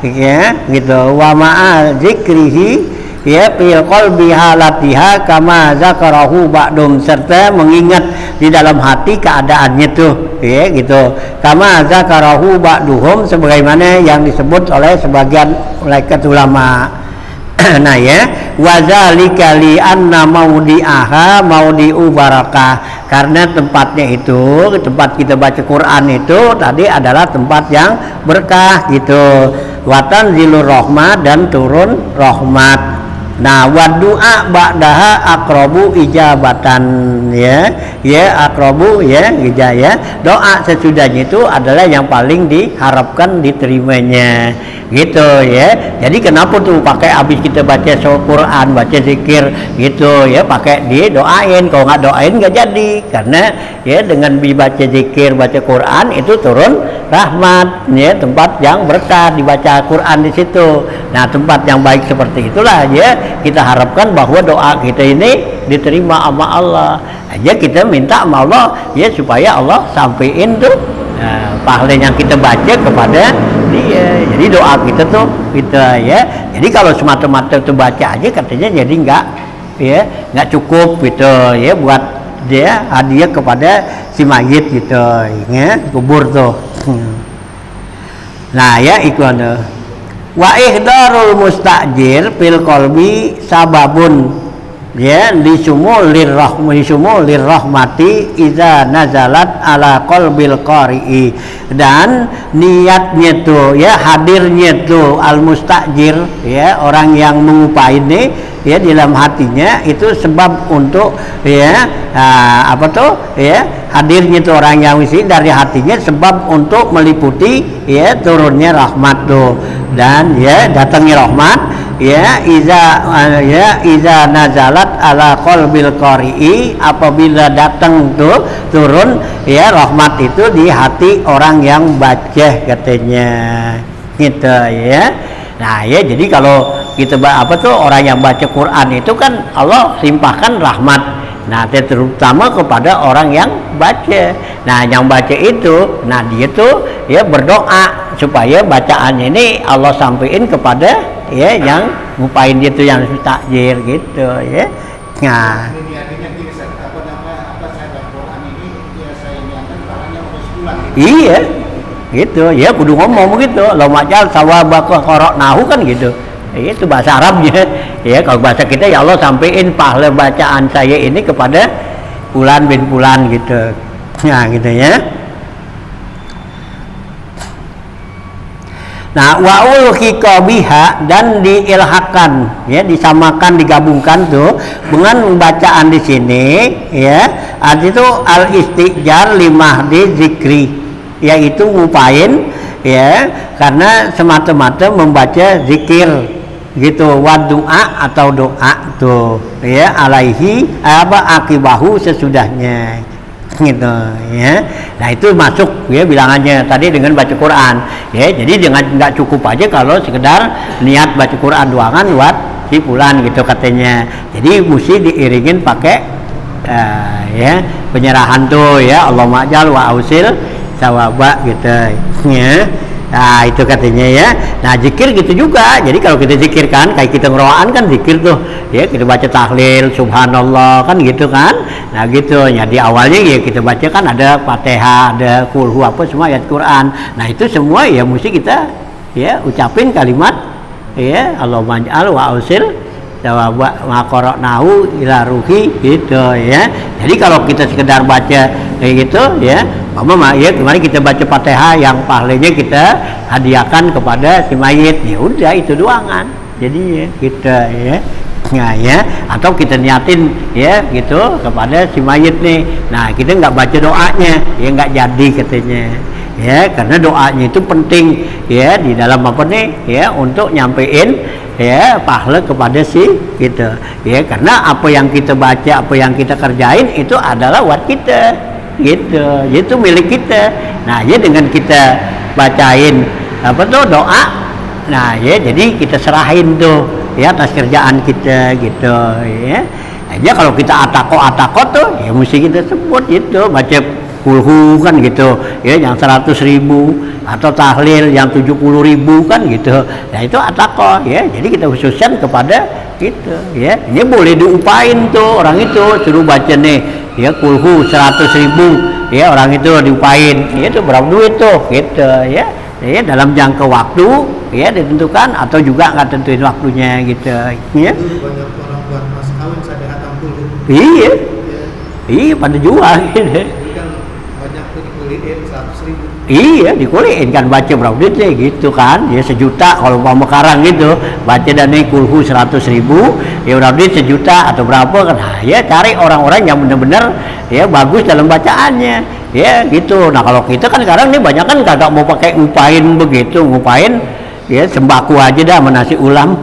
ya gitu, wa ma'a zikrihi ya fil qalbi halatiha kama zakarahu ba'dum, serta mengingat di dalam hati keadaannya tuh ya gitu, kama zakarahu ba'duhum, sebagaimana yang disebut oleh sebagian malaikat ulama. Nah ya, wazalika li anna maudi'aha maudi'u barakah, karena tempatnya itu, tempat kita baca Quran itu tadi adalah tempat yang berkah gitu. Watan zilur rahmat, dan turun rahmat. Nah, wa du'a ba'daha aqrabu ijabatan, ya aqrabu ya doa sesudahnya itu adalah yang paling diharapkan diterimanya gitu ya. Jadi kenapa tuh pakai habis kita baca Quran, baca zikir gitu ya, pakai didoain. Kalau nggak doain nggak jadi, karena ya dengan dibaca zikir, baca Quran itu turun rahmat ya, tempat yang berkah dibaca Quran di situ. Nah, tempat yang baik seperti itulah ya kita harapkan bahwa doa kita ini diterima sama Allah. Aja kita minta sama Allah ya supaya Allah sampaikan tuh pahala yang kita baca kepada dia. Jadi doa kita tuh kita ya. Jadi kalau semata-mata tuh baca aja katanya jadi nggak cukup gitu ya buat dia hadiah kepada si mayit gitu ya, kubur tuh. Nah ya iklan wa ihdarul mustajir fil qalbi sababun ya lisumul lirrahmati iza nazalat ala qalbil qari'i, dan niatnya tuh ya, hadirnya tuh al mustajir ya, orang yang mengupai ini ya di dalam hatinya itu sebab untuk ya hadirnya tuh orang yang wisi dari hatinya sebab untuk meliputi ya turunnya rahmat tuh, dan ya datangnya rahmat ya iza nazalat ala qalbil qari'i, apabila datang tuh turun ya rahmat itu di hati orang yang baca katanya gitu ya. Nah ya, jadi kalau kita orang yang baca Quran itu kan Allah limpahkan rahmat. Nah, terutama kepada orang yang baca. Nah, yang baca itu, nah dia tuh ya berdoa supaya bacaannya ini Allah sampaikan kepada ya yang ngupain dia tuh yang takjir gitu ya. Nah, iya gitu ya, kudu ngomong begitu. Lo majal sawabaka qara'nahu kan gitu. Itu bahasa Arabnya ya. Kalau bahasa kita ya Allah sampaikan pahala bacaan saya ini kepada fulan bin fulan gitu. Nah gitu ya. Nah, wa ulhiqa biha, dan diilhakan ya, disamakan, digabungkan tuh dengan bacaan di sini ya. Arti itu al istijar limahdi zikri, yaitu ngupain ya karena semata-mata membaca zikir gitu, wa doa atau doa tuh ya alaihi akibahu sesudahnya gitu ya. Nah itu masuk ya bilangannya tadi dengan baca Quran ya. Jadi dengan nggak cukup aja kalau sekedar niat baca Quran doangan buat si fulan gitu katanya. Jadi mesti diiringin pakai ya penyerahan tuh ya, Allahumma jal wa ausil sawaba gitu ya. Nah itu katanya ya. Nah zikir gitu juga. Jadi kalau kita zikirkan kayak kita ngeroaan kan zikir tuh ya, kita baca tahlil subhanallah kan gitu kan. Nah gitu ya, di awalnya ya kita baca kan ada Fatihah, ada kulhu apa semua ayat Quran. Nah itu semua ya mesti kita ya ucapin kalimat ya Allahumma ja'al wa ausil wa qara'nahu ila ruhi gitu ya. Jadi kalau kita sekedar baca kayak gitu ya, ya kemarin kita baca Fatihah yang pahalanya kita hadiahkan kepada si mayit, ya udah itu doangan. Jadi ya kita ya. Nah ya, atau kita niatin ya gitu kepada si mayit nih. Nah kita nggak baca doanya ya nggak jadi katanya ya, karena doanya itu penting ya di dalam apa nih ya untuk nyampein ya pahala kepada si kita ya, karena apa yang kita baca, apa yang kita kerjain itu adalah buat kita gitu, itu milik kita. Nah ya dengan kita bacain apa tuh doa, nah ya jadi kita serahin tuh ya atas kerjaan kita gitu ya. Aja kalau kita atako tuh ya mesti kita sebut gitu, baca kulhu kan gitu ya, yang 100.000 atau tahlil yang 70.000 kan gitu. Nah itu atakoh ya, jadi kita khususkan kepada gitu ya. Ini boleh diupain tuh orang itu, suruh baca nih ya kulhu 100.000 ya, orang itu diupain ya, itu berapa duit tuh gitu ya. Ya dalam jangka waktu ya ditentukan, atau juga nggak tentuin waktunya gitu ya. Banyak orang buat mas kawin sadar kulhu. Iya, iya pada jual gitu. Jadi kan banyak tuh dikuliin 100.000. Iya dikuliin kan, baca berapa duitnya gitu kan ya, 1 juta kalau Pamekaran gitu, baca dan kulhu 100.000 ya, berapa duit 1 juta atau berapa kan. Nah, ya cari orang-orang yang benar-benar ya bagus dalam bacaannya ya gitu. Nah kalau kita kan sekarang nih banyak kan kagak mau pakai ngupain begitu, ngupain ya sembako aja dah sama nasi ulam.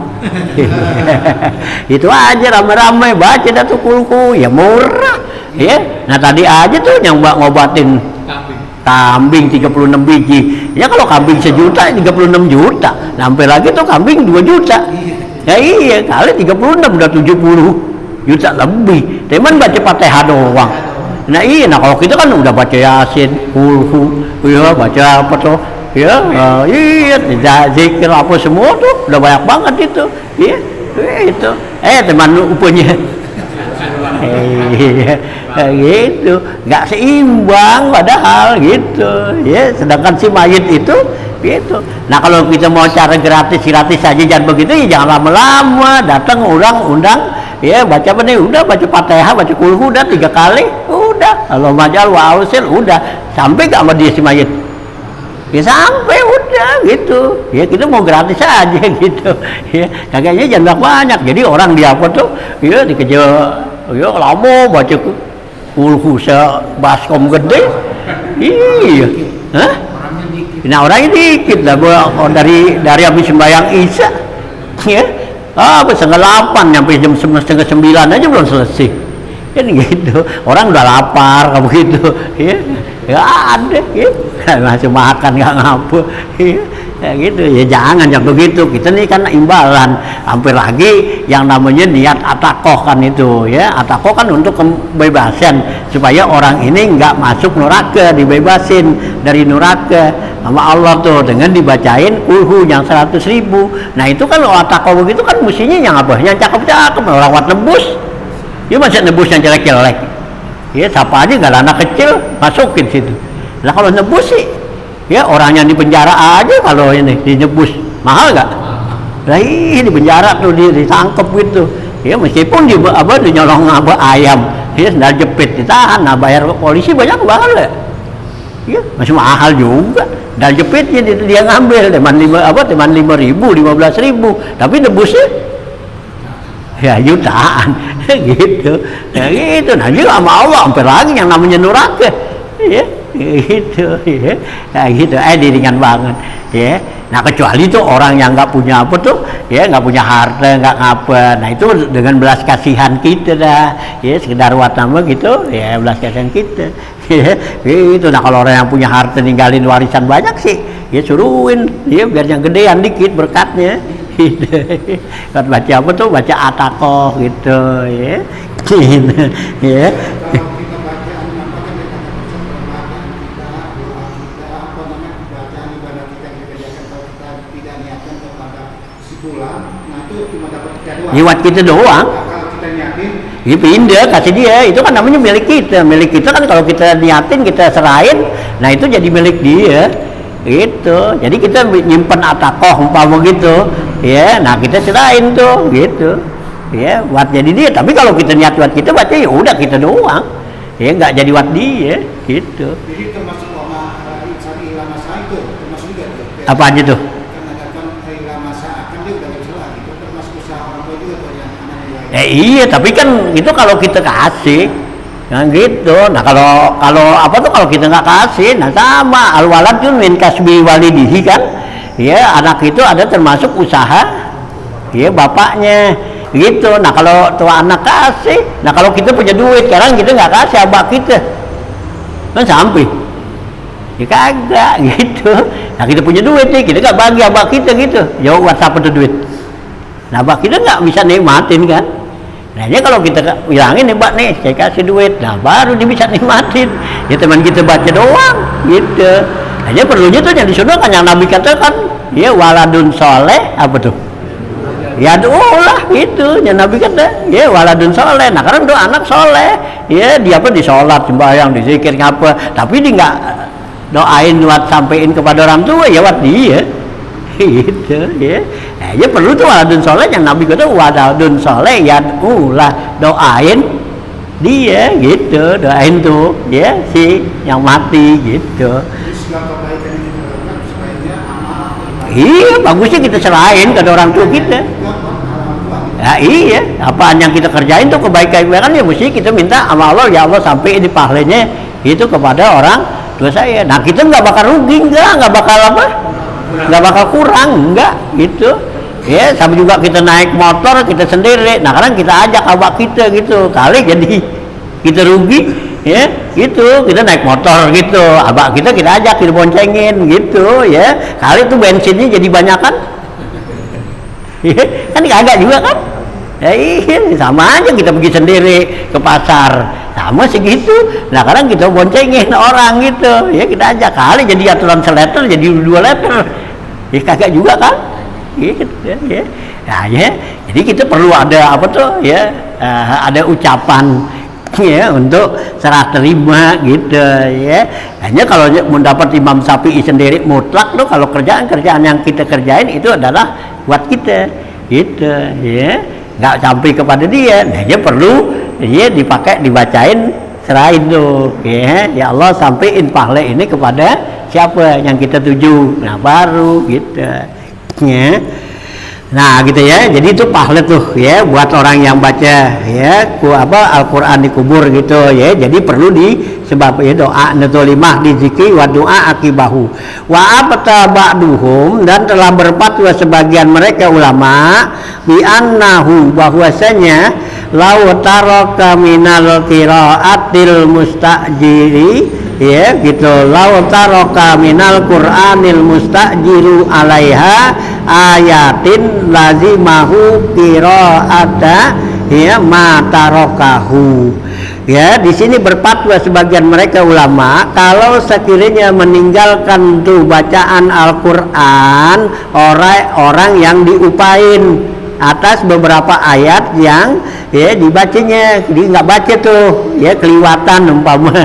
Itu aja rame-rame baca dah tuh kulhu ya, murah ya. Nah tadi aja tuh yang ngobatin kambing 36 biji ya, kalau kambing 1 juta 36 juta, sampai lagi tuh kambing 2 juta ya, iya kali 36 udah 70 juta lebih. Teman baca Fatihah doang. Nah iya, nah kalau kita kan udah baca Yasin, kulhu ya, baca apa tuh ya, iya zikir apa semua tuh udah banyak banget itu ya itu. Teman lu punya gitu, nggak seimbang padahal gitu ya. Sedangkan si mayit itu gitu. Nah kalau kita mau cara gratis saja jangan begitu ya, jangan lama-lama datang orang undang ya, baca apa nih, udah baca Fatihah, baca kulhu udah 3 kali udah, kalau majal wa ausil udah, sampai gak sama dia si mayit ya, sampai udah gitu ya. Kita mau gratis aja gitu ya, kagaknya jangan banyak. Jadi orang dia apa tuh ya dikejar ya, lama baca kulhu sebaskom gede. Iya, hah? Nah orangnya dikit lah, dari habis sembahyang isya ya, setengah 8 sampai jam setengah 9 aja belum selesai kan gitu. Orang udah lapar kayak begitu ya, nggak ada ya, masih makan nggak ngapa ya gitu ya. Jangan begitu, kita nih kan imbalan. Hampir lagi yang namanya niat atakoh kan itu ya, atakoh kan untuk kebebasan, supaya orang ini nggak masuk neraka, dibebasin dari neraka sama Allah tuh dengan dibacain kulhu yang 100.000. Nah itu kan atakoh begitu kan mestinya yang apa, yang cakep-cakep, orang buat nebus ya, masa nebus yang jelek-jelek ya, siapa aja nggak, anak kecil masukin situ. Nah kalau nebus sih ya, orang yang di penjara aja kalau ini dinebus mahal nggak? Nah ini di penjara tuh ditangkep gitu ya, meskipun dinyolong ayam ya, sendal jepit ditahan, nah bayar ke polisi banyak banget ya, masih mahal juga. Dan jepitnya dia ngambil teman 5.000 15.000, tapi nebusnya ya jutaan gitu ya gitu. Nah juga sama Allah hampir lagi yang namanya neraka ya gitu ya, nah, gitu diringan banget ya. Nah kecuali tuh orang yang nggak punya apa tuh ya, nggak punya harta, nggak ngapa, nah itu dengan belas kasihan kita dah ya, sekedar watama gitu ya, belas kasihan kita ya gitu. Nah kalau orang yang punya harta ninggalin warisan banyak sih ya, suruhin ya biar yang gedean dikit berkatnya gitu. Kan baca apa tuh, baca atakoh gitu ya gitu ya. Lewat kita doang ya, pindah kasih dia, itu kan namanya milik kita. Milik kita kan kalau kita niatin, kita serahin, nah itu jadi milik dia gitu. Jadi kita nyimpen atakoh umpama gitu ya, nah kita serahin tuh gitu ya, buat jadi dia. Tapi kalau kita niat buat kita baca ya udah kita doang ya, nggak jadi buat dia gitu. Jadi termasuk ilama saya itu termasuk juga tuh. Apa aja tuh? Iya, tapi kan itu kalau kita kasih, nah gitu. Nah kalau apa tuh, kalau kita nggak kasih, nah sama al-walad itu min kasbi walidihi kan, ya anak itu ada termasuk usaha, ya bapaknya, gitu. Nah kalau tua anak kasih, nah kalau kita punya duit, sekarang kita nggak kasih abah kita, kan sampai, ya kagak, gitu. Nah kita punya duit nih, kita nggak bagi abah kita gitu, jauh WhatsApp itu duit. Nah abah kita nggak bisa nikmatin kan. Nah ini kalau kita bilangin nih mbak nih, saya kasih duit, nah baru dia bisa nikmatin Ya teman kita baca doang gitu. Hanya perlunya tuh yang disunahkan yang Nabi katakan, ya waladun soleh apa tuh? Ya doalah itu yang Nabi kata, ya waladun soleh. Nah karena doa anak soleh, ya dia apa di sholat, sembahyang, di zikir ngapa, tapi dia nggak doain buat sampein kepada orang tua, ya buat dia. Gitu ya. Nah, ya perlu tuh waladun soleh yang Nabi kata waladun soleh ya ulah doain dia gitu, doain tuh ya si yang mati gitu. Jadi segala kebaikan yang kita lakukan supaya dia amal. Iya bagusnya kita serahin ke orang tua kita. Ya iya, apaan yang kita kerjain tuh kebaikan-kebaikan ya mesti kita minta sama Allah, ya Allah sampai ini pahalanya itu kepada orang tua saya. Nah kita nggak bakal rugi, nggak bakal apa, nggak bakal kurang, nggak gitu. Ya sama juga kita naik motor kita sendiri, nah kadang kita ajak abah kita gitu, kali jadi kita rugi, ya gitu. Kita naik motor gitu, abah kita ajak kita boncengin gitu, ya kali itu bensinnya jadi banyakan. Kan kagak juga kan, ya iya sama aja kita pergi sendiri ke pasar sama segitu. Nah kadang kita boncengin orang gitu, ya kita ajak kali jadi aturan seleter jadi 2 liter, ya kagak juga kan, gitu ya. Nah ya jadi kita perlu ada apa tuh ya, ada ucapan ya untuk serah terima gitu ya. Hanya kalau mendapat Imam Syafi'i sendiri mutlak tuh kalau kerjaan yang kita kerjain itu adalah buat kita gitu ya, nggak sampai kepada dia. Nah dia perlu dia dipakai dibacain serahin tuh ya Allah sampaiin pahala ini kepada siapa yang kita tuju, nah baru gitu ya. Nah gitu ya, jadi itu pahala tuh ya buat orang yang baca ya Al-Quran di kubur gitu ya. Jadi perlu sebab ya doa natolimah di zikri wa doa akibahu wa abta ba'duhum, dan telah berfatwa sebagian mereka ulama bi annahu bahwasanya lau taraka minal qiraatil mustajiri ya gitu, lau taraka minal qur'anil mustajiru alaiha ayatin lazimahu qiraata ya ma tarakahu. Ya di sini berfatwa sebagian mereka ulama kalau sekiranya meninggalkan tuh bacaan Al-Quran orang yang diupain atas beberapa ayat yang ya dibacanya, dia nggak baca tuh ya keliwatan umpama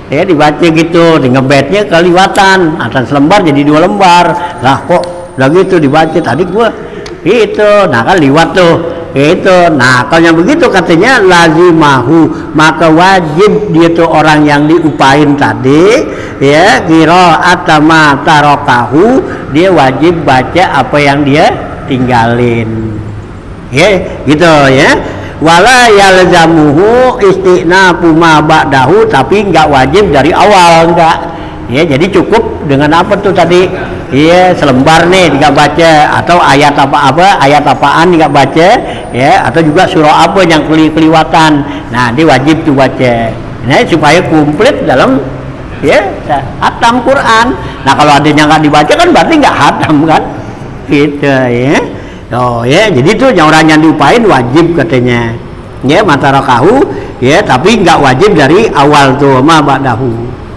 ya dibaca gitu, di ngebetnya keliwatan atas lembar jadi 2 lembar lah kok lagi itu dibaca tadi gua itu, nah kan liwat tuh itu. Nah kalau yang begitu katanya lazimahu, maka wajib dia tuh orang yang diupain tadi ya qiraat ma tarakahu, dia wajib baca apa yang dia tinggalin ya gitu ya. Wala yalzamuhu istiqnafu ma ba'dahu, tapi enggak wajib dari awal, enggak ya. Jadi cukup dengan apa tuh tadi ya selembar nih enggak baca, atau ayat ayat apaan enggak baca ya, atau juga surah apa yang keliwatan. Nah dia wajib tuh baca, nah supaya komplit dalam ya hatam Quran. Nah kalau ada yang enggak dibaca kan berarti enggak hatam kan gitu ya. Oh ya, jadi itu yang orang yang diupain wajib katanya ya matarakahu ya, tapi nggak wajib dari awal tuh ma ba'dahu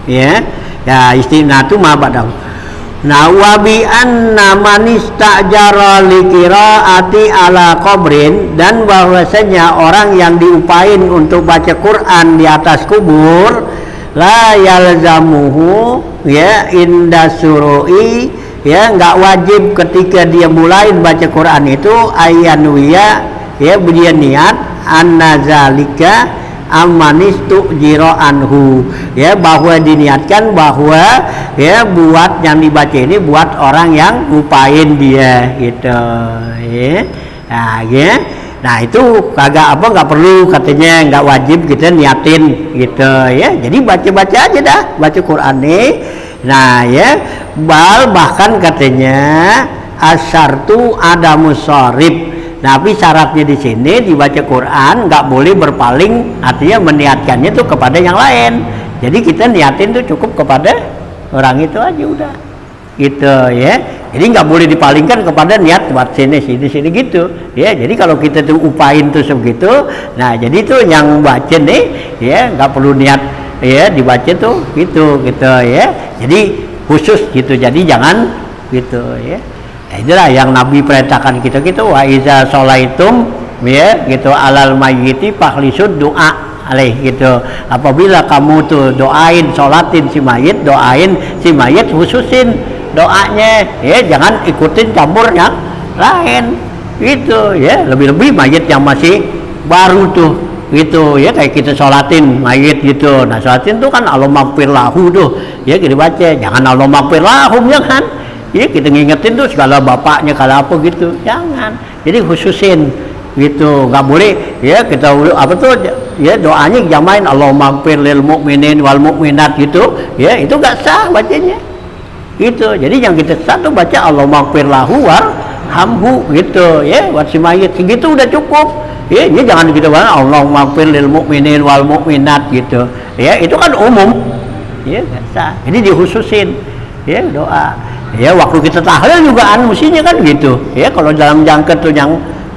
ya. Ya istilah tu ma ba'dahu. Nah wabi anna man istajara li qiraati ala qabrin, dan bahwasanya orang yang diupain untuk baca Quran di atas kubur la yalzamuhu ya inda surui ya, nggak wajib ketika dia mulai baca Quran itu ayanuya ya dia niat annazalika amanistu jiro anhu ya, bahwa diniatkan bahwa ya buat yang dibaca ini buat orang yang ngupain dia gitu ya. Nah ya, nah itu kagak nggak perlu katanya, nggak wajib kita niatin gitu ya. Jadi baca aja dah baca Quran nih. Nah ya bahkan katanya asyartu adamus sorib, tapi syaratnya di sini dibaca Quran nggak boleh berpaling, artinya meniatkannya tuh kepada yang lain. Jadi kita niatin tuh cukup kepada orang itu aja udah gitu ya. Jadi nggak boleh dipalingkan kepada niat buat sini gitu ya. Jadi kalau kita tuh upain tuh sebegitu, nah jadi tuh yang baca nih ya nggak perlu niat ya dibaca tuh gitu ya. Jadi khusus gitu, jadi jangan gitu ya. Nah, itulah yang Nabi perintahkan kita gitu, wa iza sholaitum ya gitu alal mayyiti fakhlisud doa alaih gitu. Apabila kamu tuh doain, sholatin si mayit, doain si mayit, khususin doanya ya, jangan ikutin campur yang lain gitu ya. Lebih-lebih mayit yang masih baru tuh gitu ya, kayak kita sholatin mayit gitu. Nah sholatin tuh kan Allahumma ighfir lahu tuh ya, kita baca, jangan Allahumma ighfir lahum, jangan ya, kita ngingetin tuh segala bapaknya kalau apa gitu, jangan. Jadi khususin gitu, nggak boleh ya kita apa tuh ya doanya jamain Allahumma ighfir lil mu'minin wal mu'minat gitu ya, itu nggak sah bacanya gitu. Jadi yang kita sah tuh baca Allahumma ighfir lahu warhamhu gitu ya, buat si mayit segitu udah cukup ya. Ini jangan gitu banget Allahumma ighfir lil mu'minin wal mu'minat gitu ya, itu kan umum ya, nggak sah. Jadi dikhususin ya doa ya. Waktu kita tahlil juga mestinya kan gitu ya, kalau dalam jangka tuh yang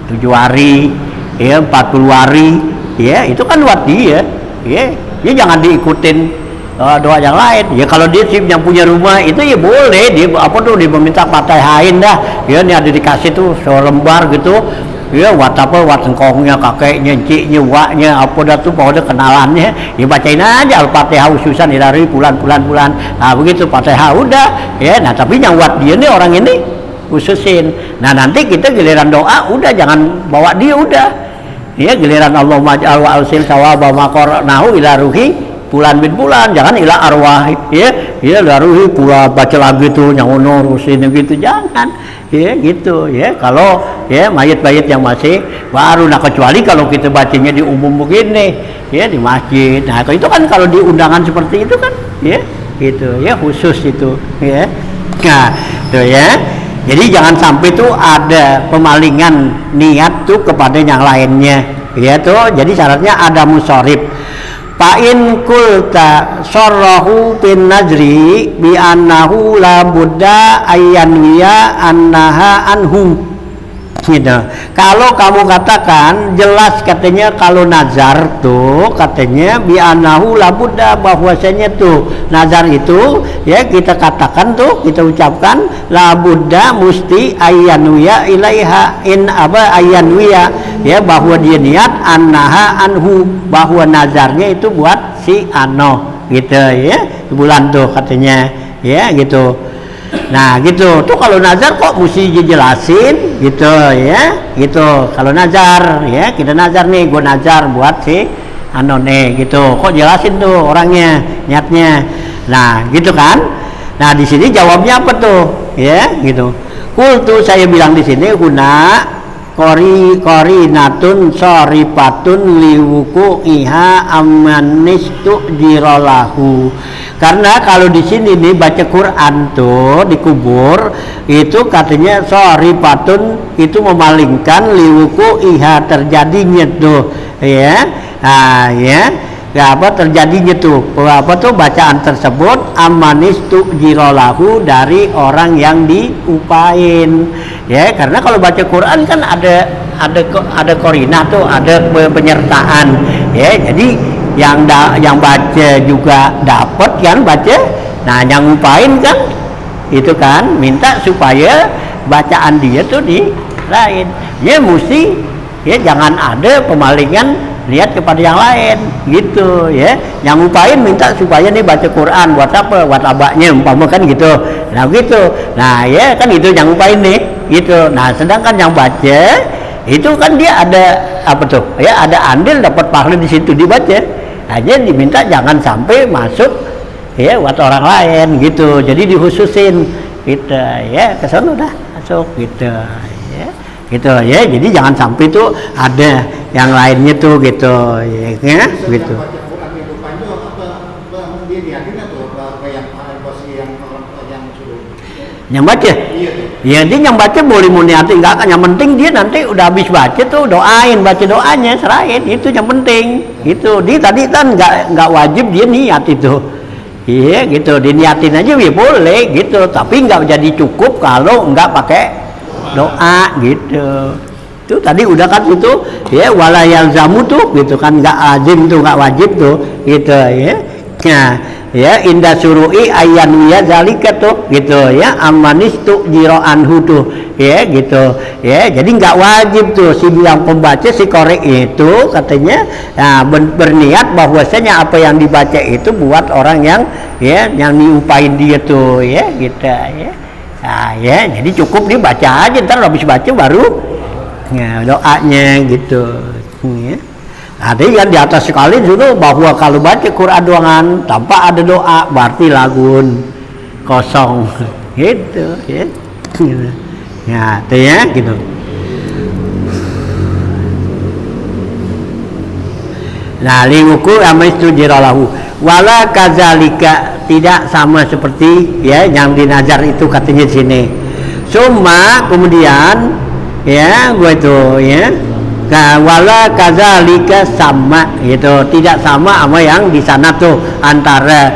7 hari ya 40 hari ya, itu kan buat dia ya, dia jangan diikutin doa yang lain ya. Kalau dia sih yang punya rumah itu ya boleh dia apa tuh, dia meminta Fatihain dah ya, ini ada dikasih tuh selembar gitu ya, wat sengkongnya, kakeknya, enciknya, waknya apa dah tuh pokoknya kenalannya ya, bacain aja Al-Fatihah khususan dari bulan. Nah begitu Fatihah udah ya. Nah tapi yang buat dia nih orang ini khususin. Nah nanti kita giliran doa udah jangan bawa dia, udah ya giliran Allahumma ij'al wa ausil sawaba ma qara'nahu ila ruhi bulan bin bulan, jangan ila arwah ya ila ruhi pula baca lagi tuh yang urusin gitu, jangan ya gitu ya. Kalau ya mayit-mayit yang masih baru, nah kecuali kalau kita bacanya di umum begini ya di masjid, nah itu kan kalau di undangan seperti itu kan ya gitu ya, khusus itu ya. Nah tuh ya, jadi jangan sampai tuh ada pemalingan niat tuh kepada yang lainnya ya tuh. Jadi syaratnya ada musyarif. Fa'in kulta sorrohu bin najri bi annahu la buddha ayyanwiya annaha anhu gitu. Kalau kamu katakan jelas katanya kalau nazar tuh katanya bi annahu la buddha, bahwasanya tuh nazar itu ya kita katakan tuh, kita ucapkan la buddha musti ayyanwiya ilaiha in aba ayyanwiya ya, bahwa dia niat annaha anhu, bahwa nazarnya itu buat si ano gitu ya, bulan tuh katanya ya gitu. Nah gitu tuh, kalau nazar kok mesti dijelasin gitu ya gitu. Kalau nazar ya, kita nazar nih, gue nazar buat si anone gitu, kok jelasin tuh orangnya niatnya. Nah gitu kan. Nah di sini jawabnya apa tuh ya gitu. Kultu, saya bilang di sini guna kori natun sorifatun liwuku iha amanistu jirolahu. Karena kalau di sini nih baca Quran tuh di kubur itu katanya sorifatun itu memalingkan liwuku iha terjadinya tuh ya. Nah ya, ya apa terjadinya tuh apa tuh bacaan tersebut amanistu jirolahu, dari orang yang diupain ya. Karena kalau baca Quran kan ada korinah tuh, ada penyertaan ya. Jadi yang baca juga dapat kan baca. Nah yang ngupain kan itu kan minta supaya bacaan dia tuh di lain ya, mesti ya jangan ada pemalingan lihat kepada yang lain gitu ya. Yang ngupain minta supaya nih baca Quran buat apa, buat abaknya umpama kan gitu. Nah gitu, nah ya kan itu yang ngupain nih gitu. Nah sedangkan yang baca itu kan dia ada apa tuh ya, ada andil dapat pahala di situ dibaca aja, diminta jangan sampai masuk ya buat orang lain gitu. Jadi dikhususin gitu ya, ke sana udah masuk gitu ya gitu ya. Jadi jangan sampai tuh ada yang lainnya tuh gitu ya gitu. Yang baca ya, dia yang baca boleh mau niatin enggak kan, yang penting dia nanti udah habis baca tuh doain, baca doanya serahin, itu yang penting gitu. Dia tadi kan nggak wajib dia niat itu iya gitu, diniatin aja ya boleh gitu, tapi nggak jadi cukup kalau nggak pakai doa gitu. Itu tadi udah kan itu ya, walayal zamu tuh gitu kan, nggak lazim tuh, nggak wajib tuh gitu ya Nah, ya indah suru'i ayan ya zalika tuh gitu ya, amanis tuh jiroan tuh ya gitu ya. Jadi nggak wajib tuh si yang pembaca si korek itu katanya berniat bahwasanya apa yang dibaca itu buat orang yang ya yang diupain dia tuh ya gitu ya. Nah, ya jadi cukup dia baca aja, ntar habis baca baru ya, doanya gitu ya. Ada yang di atas sekali juga bahwa kalau baca Quran doangan tanpa ada doa berarti lagun kosong gitu ya. Ya, itu ya gitu. Nah, linguku amais tujiralahu wala kazalika, tidak sama seperti ya yang di nazar itu katanya di sini. Cuma kemudian ya gue itu ya wala kazalika sama gitu, tidak sama sama yang di sana tuh antara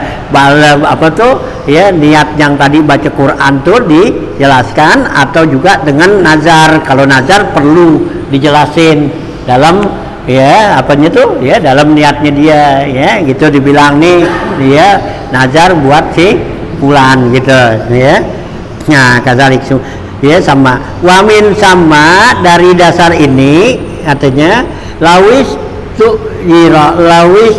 apa tuh ya niat yang tadi baca Quran tuh dijelaskan atau juga dengan nazar. Kalau nazar perlu dijelasin dalam ya apanya tuh ya dalam niatnya dia ya gitu, dibilang nih dia nazar buat si fulan gitu ya. Nah kazalik ya sama wamin sama dari dasar ini artinya lawis tu lawis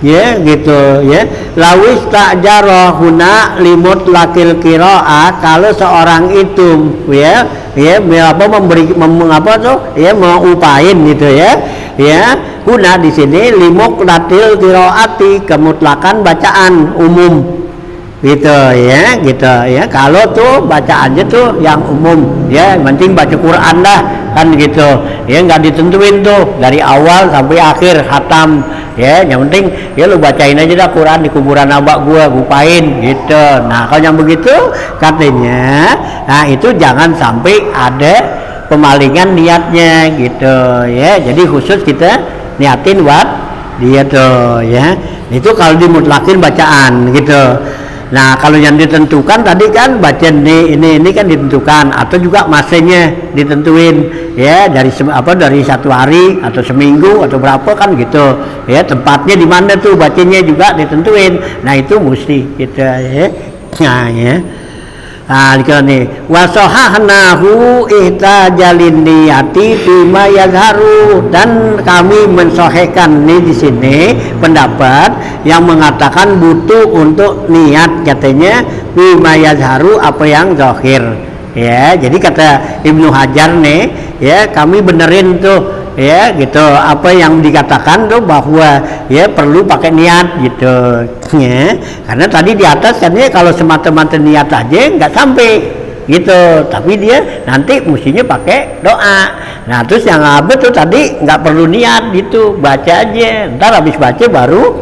ya gitu ya, lawis tak jarahuna limut lakil kiroa, kalau seorang itu ya apa memberi apa tuh ya mengupain gitu ya guna di sini limuk latil kiroati, kemutlakan bacaan umum gitu ya kalau tuh bacaannya tuh yang umum ya, penting baca Quran dah kan gitu ya, nggak ditentuin tuh dari awal sampai akhir khatam ya, yang penting ya lu bacain aja dah Quran di kuburan abak gua gupain gitu. Nah kalau yang begitu katanya nah itu jangan sampai ada pemalingan niatnya gitu ya, jadi khusus kita niatin buat dia tuh ya, itu kalau dimutlakin bacaan gitu. Nah kalau yang ditentukan tadi kan baca ini kan ditentukan atau juga masanya ditentuin ya, dari dari satu hari atau seminggu atau berapa kan gitu ya, tempatnya di mana tuh bacanya juga ditentuin. Nah itu mesti gitu ya. Nah ya nih wasohahnahu ihtajalin niyati bima yazharu, dan kami mensohekan nih di sini pendapat yang mengatakan butuh untuk niat katanya bima yazharu, apa yang zahir ya. Jadi kata Ibnu Hajar nih ya, kami benerin tuh ya gitu apa yang dikatakan tuh bahwa ya perlu pakai niat gitu ya, karena tadi di atas kan ya kalau semata-mata niat aja nggak sampai gitu, tapi dia nanti mestinya pakai doa. Nah terus yang abad tuh tadi nggak perlu niat gitu, baca aja, ntar habis baca baru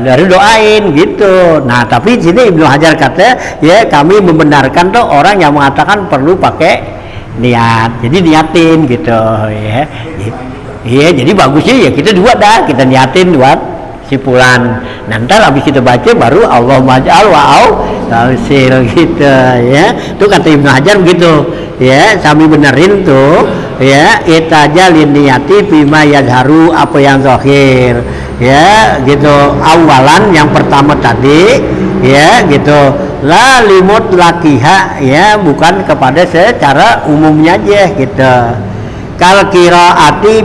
dari doain gitu. Nah tapi di sini Ibnu Hajar kata ya kami membenarkan tuh orang yang mengatakan perlu pakai niat, jadi niatin gitu ya. Iya jadi bagusnya ya kita dua dah, kita niatin buat si fulan, nanti habis kita baca baru Allah maj'al wa'au tausil gitu ya. Itu kata Ibnu Hajar begitu ya, kami benerin tuh ya itajalin niyati bima yazharu, apa yang zahir ya gitu. Awalan yang pertama tadi ya gitu la limut lakiha ya, bukan kepada secara umumnya aja gitu. Kal qiraati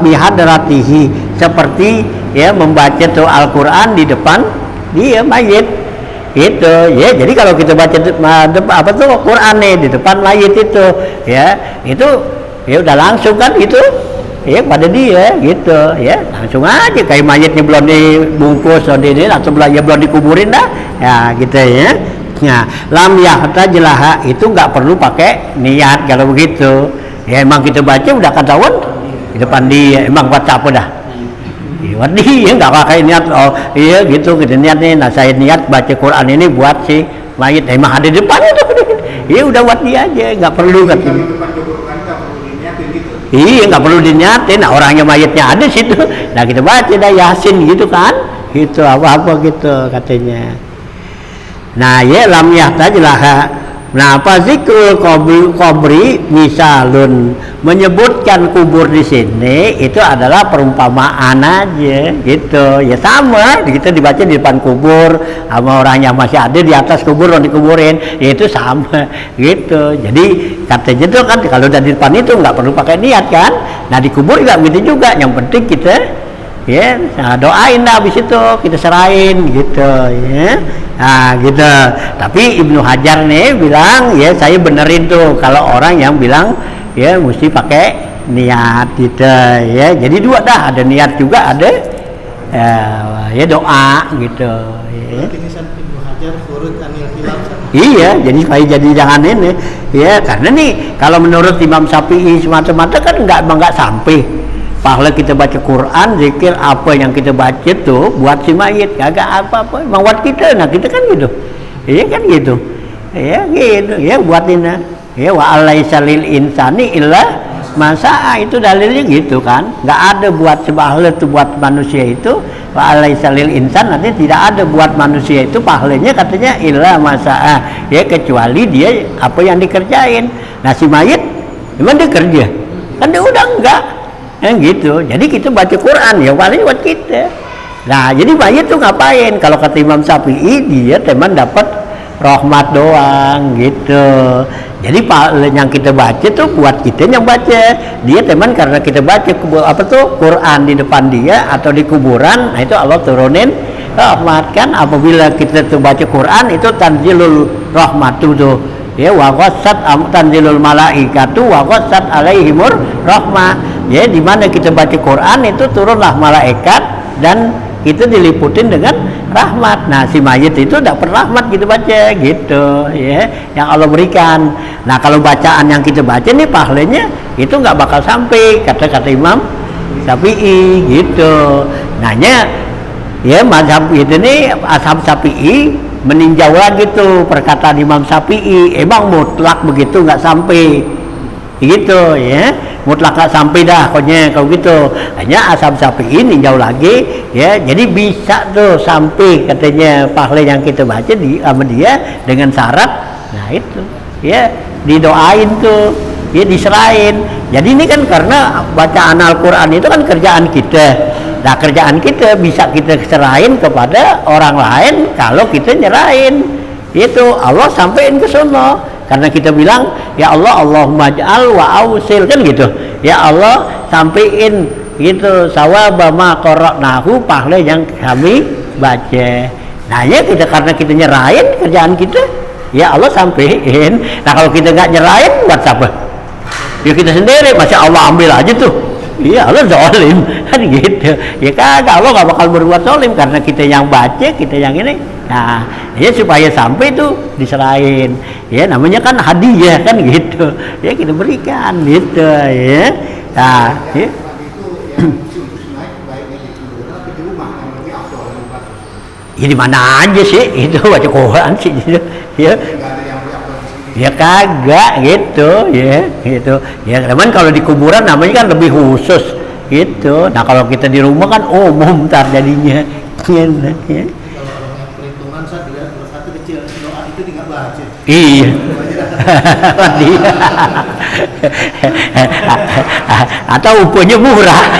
bihadratihi, seperti ya membaca tuh Al-Quran di depan dia mayit itu ya. Jadi kalau kita baca apa tuh Quran nih di depan mayit itu ya, itu ya udah langsung kan itu ya pada dia gitu ya, langsung aja kayak mayitnya belum dibungkus atau belum dikuburin dah ya gitu ya. Nah lam yahtajlaha itu nggak perlu pakai niat kalau begitu ya, emang kita baca udah ketahuan di depan dia, emang buat apa dah buat dia, nggak pakai niat. Oh iya gitu kita niat nih, nah saya niat baca Quran ini buat si mayit, emang ada di depannya tuh ya udah buat dia aja, nggak perlu katanya. Iya nggak perlu diniatin, nah orangnya mayitnya ada situ, nah kita baca dah Yasin gitu kan, gitu apa-apa gitu katanya. Nah ya lam yahtajlaha Nah, apa zikrul qabri misalun, menyebutkan kubur di sini itu adalah perumpamaan aja gitu. Ya sama, kita dibaca di depan kubur sama orang yang masih ada di atas kubur yang dikuburin, ya itu sama gitu. Jadi katanya tuh kan kalau udah di depan itu nggak perlu pakai niat kan. Nah, di kubur juga begitu juga. Yang penting kita ya, nah, doain dah habis itu kita serahin gitu ya. Nah gitu. Tapi Ibnu Hajar nih bilang ya, saya benerin tuh kalau orang yang bilang ya mesti pakai niat gitu ya. Jadi dua dah, ada niat juga ada ya doa gitu ya. Ibnu Hajar surut anil khilaf. Iya, jadi supaya jadi jangan ini ya, karena nih kalau menurut Imam Syafi'i semata-mata kan nggak sampai pahala kita baca Quran, zikir apa yang kita baca tuh buat si mayit, kagak apa-apa, emang buat kita. Nah kita kan gitu, iya kan gitu, ya gitu, ya buat ini, ya wa alaisa lil insani illa masa itu dalilnya gitu kan, nggak ada buat pahala itu buat manusia itu, wa alaisa lil insan nanti tidak ada buat manusia itu pahalanya katanya illa masa, ya kecuali dia apa yang dikerjain. Nah si mayit, memang dia kerja, kan dia udah enggak. Gitu. Jadi kita baca Quran ya paling buat kita. Nah, jadi mayit tuh ngapain? Kalau kata Imam Syafi'i, dia teman dapat rahmat doang gitu. Jadi yang kita baca tuh buat kita yang baca. Dia teman karena kita baca apa tuh Quran di depan dia atau di kuburan, nah itu Allah turunin rahmat kan. Apabila kita tuh baca Quran itu tanzilul rahmatu tuh. Ya wa ghassat tanzilul malaikatu wa ghassat alaihimur rahmah. Ya di mana kita baca Quran itu turunlah malaikat dan itu diliputin dengan rahmat. Nah si mayit itu dapat rahmat kita baca gitu ya, yang Allah berikan. Nah kalau bacaan yang kita baca nih pahalanya itu nggak bakal sampai kata Imam Syafi'i gitu. Nanya ya mazhab itu nih ashab Syafi'i meninjau lagi tuh perkataan Imam Syafi'i, emang mutlak begitu nggak sampai gitu ya, mutlak nggak sampai dah pokoknya kalau gitu. Hanya ashab Syafi'i ninjau lagi ya, jadi bisa tuh sampai katanya pahala yang kita baca di sama dia dengan syarat, nah itu ya didoain tuh ya diserahin. Jadi ini kan karena bacaan Al-Quran itu kan kerjaan kita. Nah kerjaan kita bisa kita serahin kepada orang lain kalau kita nyerahin itu Allah sampein ke sono. Karena kita bilang ya Allah Allahumma ja'al wa ausil kan gitu. Ya Allah sampein gitu sawaba ma qara'nahu, pahala yang kami baca. Nah ya kita karena kita nyerahin kerjaan kita, ya Allah sampein. Nah kalau kita nggak nyerahin buat siapa? Ya kita sendiri, masya Allah ambil aja tuh. Iya Allah zalim kan gitu ya, kagak, Allah nggak bakal berbuat zalim karena kita yang baca, kita yang ini. Nah ya supaya sampai itu diserahin ya, namanya kan hadiah kan gitu ya, kita berikan gitu ya. Nah ya. Ya di mana aja sih itu baca Quran sih gitu ya. Ya kagak gitu ya gitu ya, teman kalau di kuburan namanya kan lebih khusus gitu. Nah kalau kita di rumah kan umum ntar jadinya ya. Kalau perhitungan saya tidak satu kecil doa itu tidak baca. Iya. Atau upahnya murah.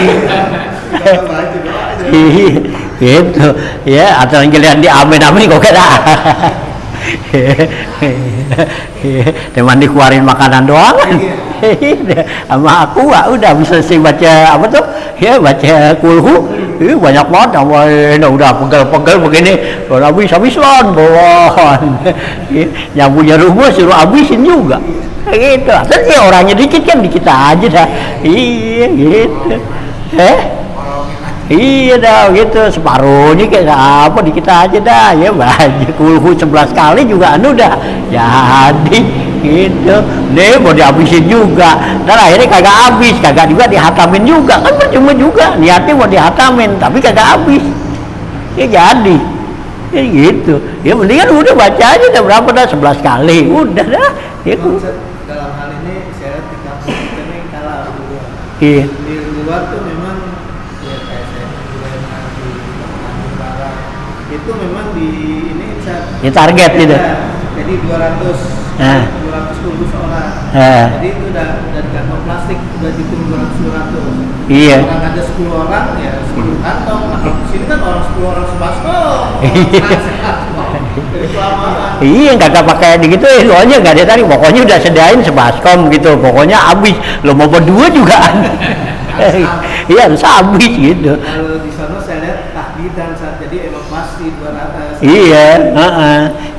Gitu ya, atau yang kalian di amin kok kena. Teman dikeluarin makanan doang kan sama aku udah bisa sih baca apa tuh ya, baca kulhu banyak banget udah pegel begini udah habis-habisan bawaan. Yang punya rumah suruh habisin juga gitu, terus ya orangnya dikit kan dikit aja dah. Iya gitu iya dah gitu, separuhnya kayak apa di kita aja dah ya, banyak kulhu 11 kali juga anu dah jadi gitu nih, mau dihabisin juga dan akhirnya kagak habis, kagak juga dihatamin juga kan, percuma juga niatnya mau dihatamin tapi kagak habis ya, jadi ya gitu ya, mendingan udah baca aja dah berapa dah 11 kali udah dah ya. Dalam hal ini saya tidak ini kalah iya. Di luar tuh memang itu memang di ini ya target gitu. Jadi 200 Ah. 200 kulhu seorang. Ah. Jadi itu udah di kantong plastik, udah dihitung 200. Iya. Orang ada 10 orang ya 10 kantong. Nah, kalau di sini kan orang 10 orang sebaskom. Jadi kelamaan. Iya, kagak pakai gitu, soalnya nggak ada tadi. Pokoknya udah sediain sebaskom gitu. Pokoknya habis. Lo mau berdua juga. Iya, harus habis gitu. Kalau di sana saya lihat tahdidan saat jadi emang pasti 200. Iya,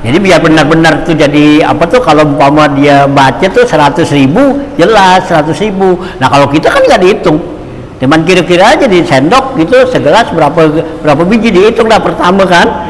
jadi biar benar-benar tuh jadi apa tuh kalau umpama dia baca tuh 100.000 jelas 100.000. Nah kalau kita kan nggak dihitung, cuman kira-kira aja di sendok gitu segelas berapa biji dihitung lah pertama kan.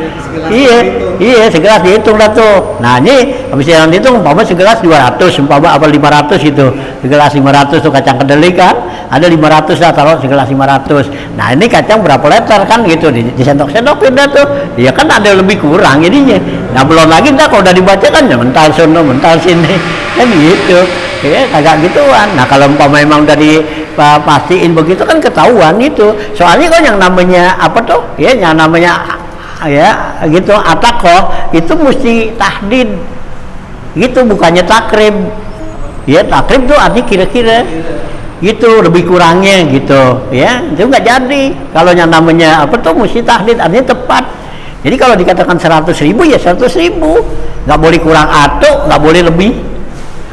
Iya segelas dihitung lah tuh. Nah ini habis yang dihitung umpama segelas 200 umpama apa 500 gitu, segelas 500 tuh kacang kedelai kan ada 500 lah, taruh segelas 500. Nah ini kacang berapa liter kan gitu di sendok-sendokin dah tuh. Ya kan ada lebih kurang jadinya. Nah belum lagi dah kalau udah dibaca kan ya mental sono mental sini kan gitu. Ya kagak gituan. Nah kalau umpama memang udah pastiin begitu kan ketahuan itu. Soalnya kan yang namanya apa tuh? Ya yang namanya ya gitu atakoh itu mesti tahdid gitu, bukannya takrib. Ya takrib tuh arti kira-kira gitu lebih kurangnya gitu ya, itu nggak jadi. Kalau yang namanya apa tuh mesti tahdid artinya tepat. Jadi kalau dikatakan 100.000 ya 100.000, nggak boleh kurang atau nggak boleh lebih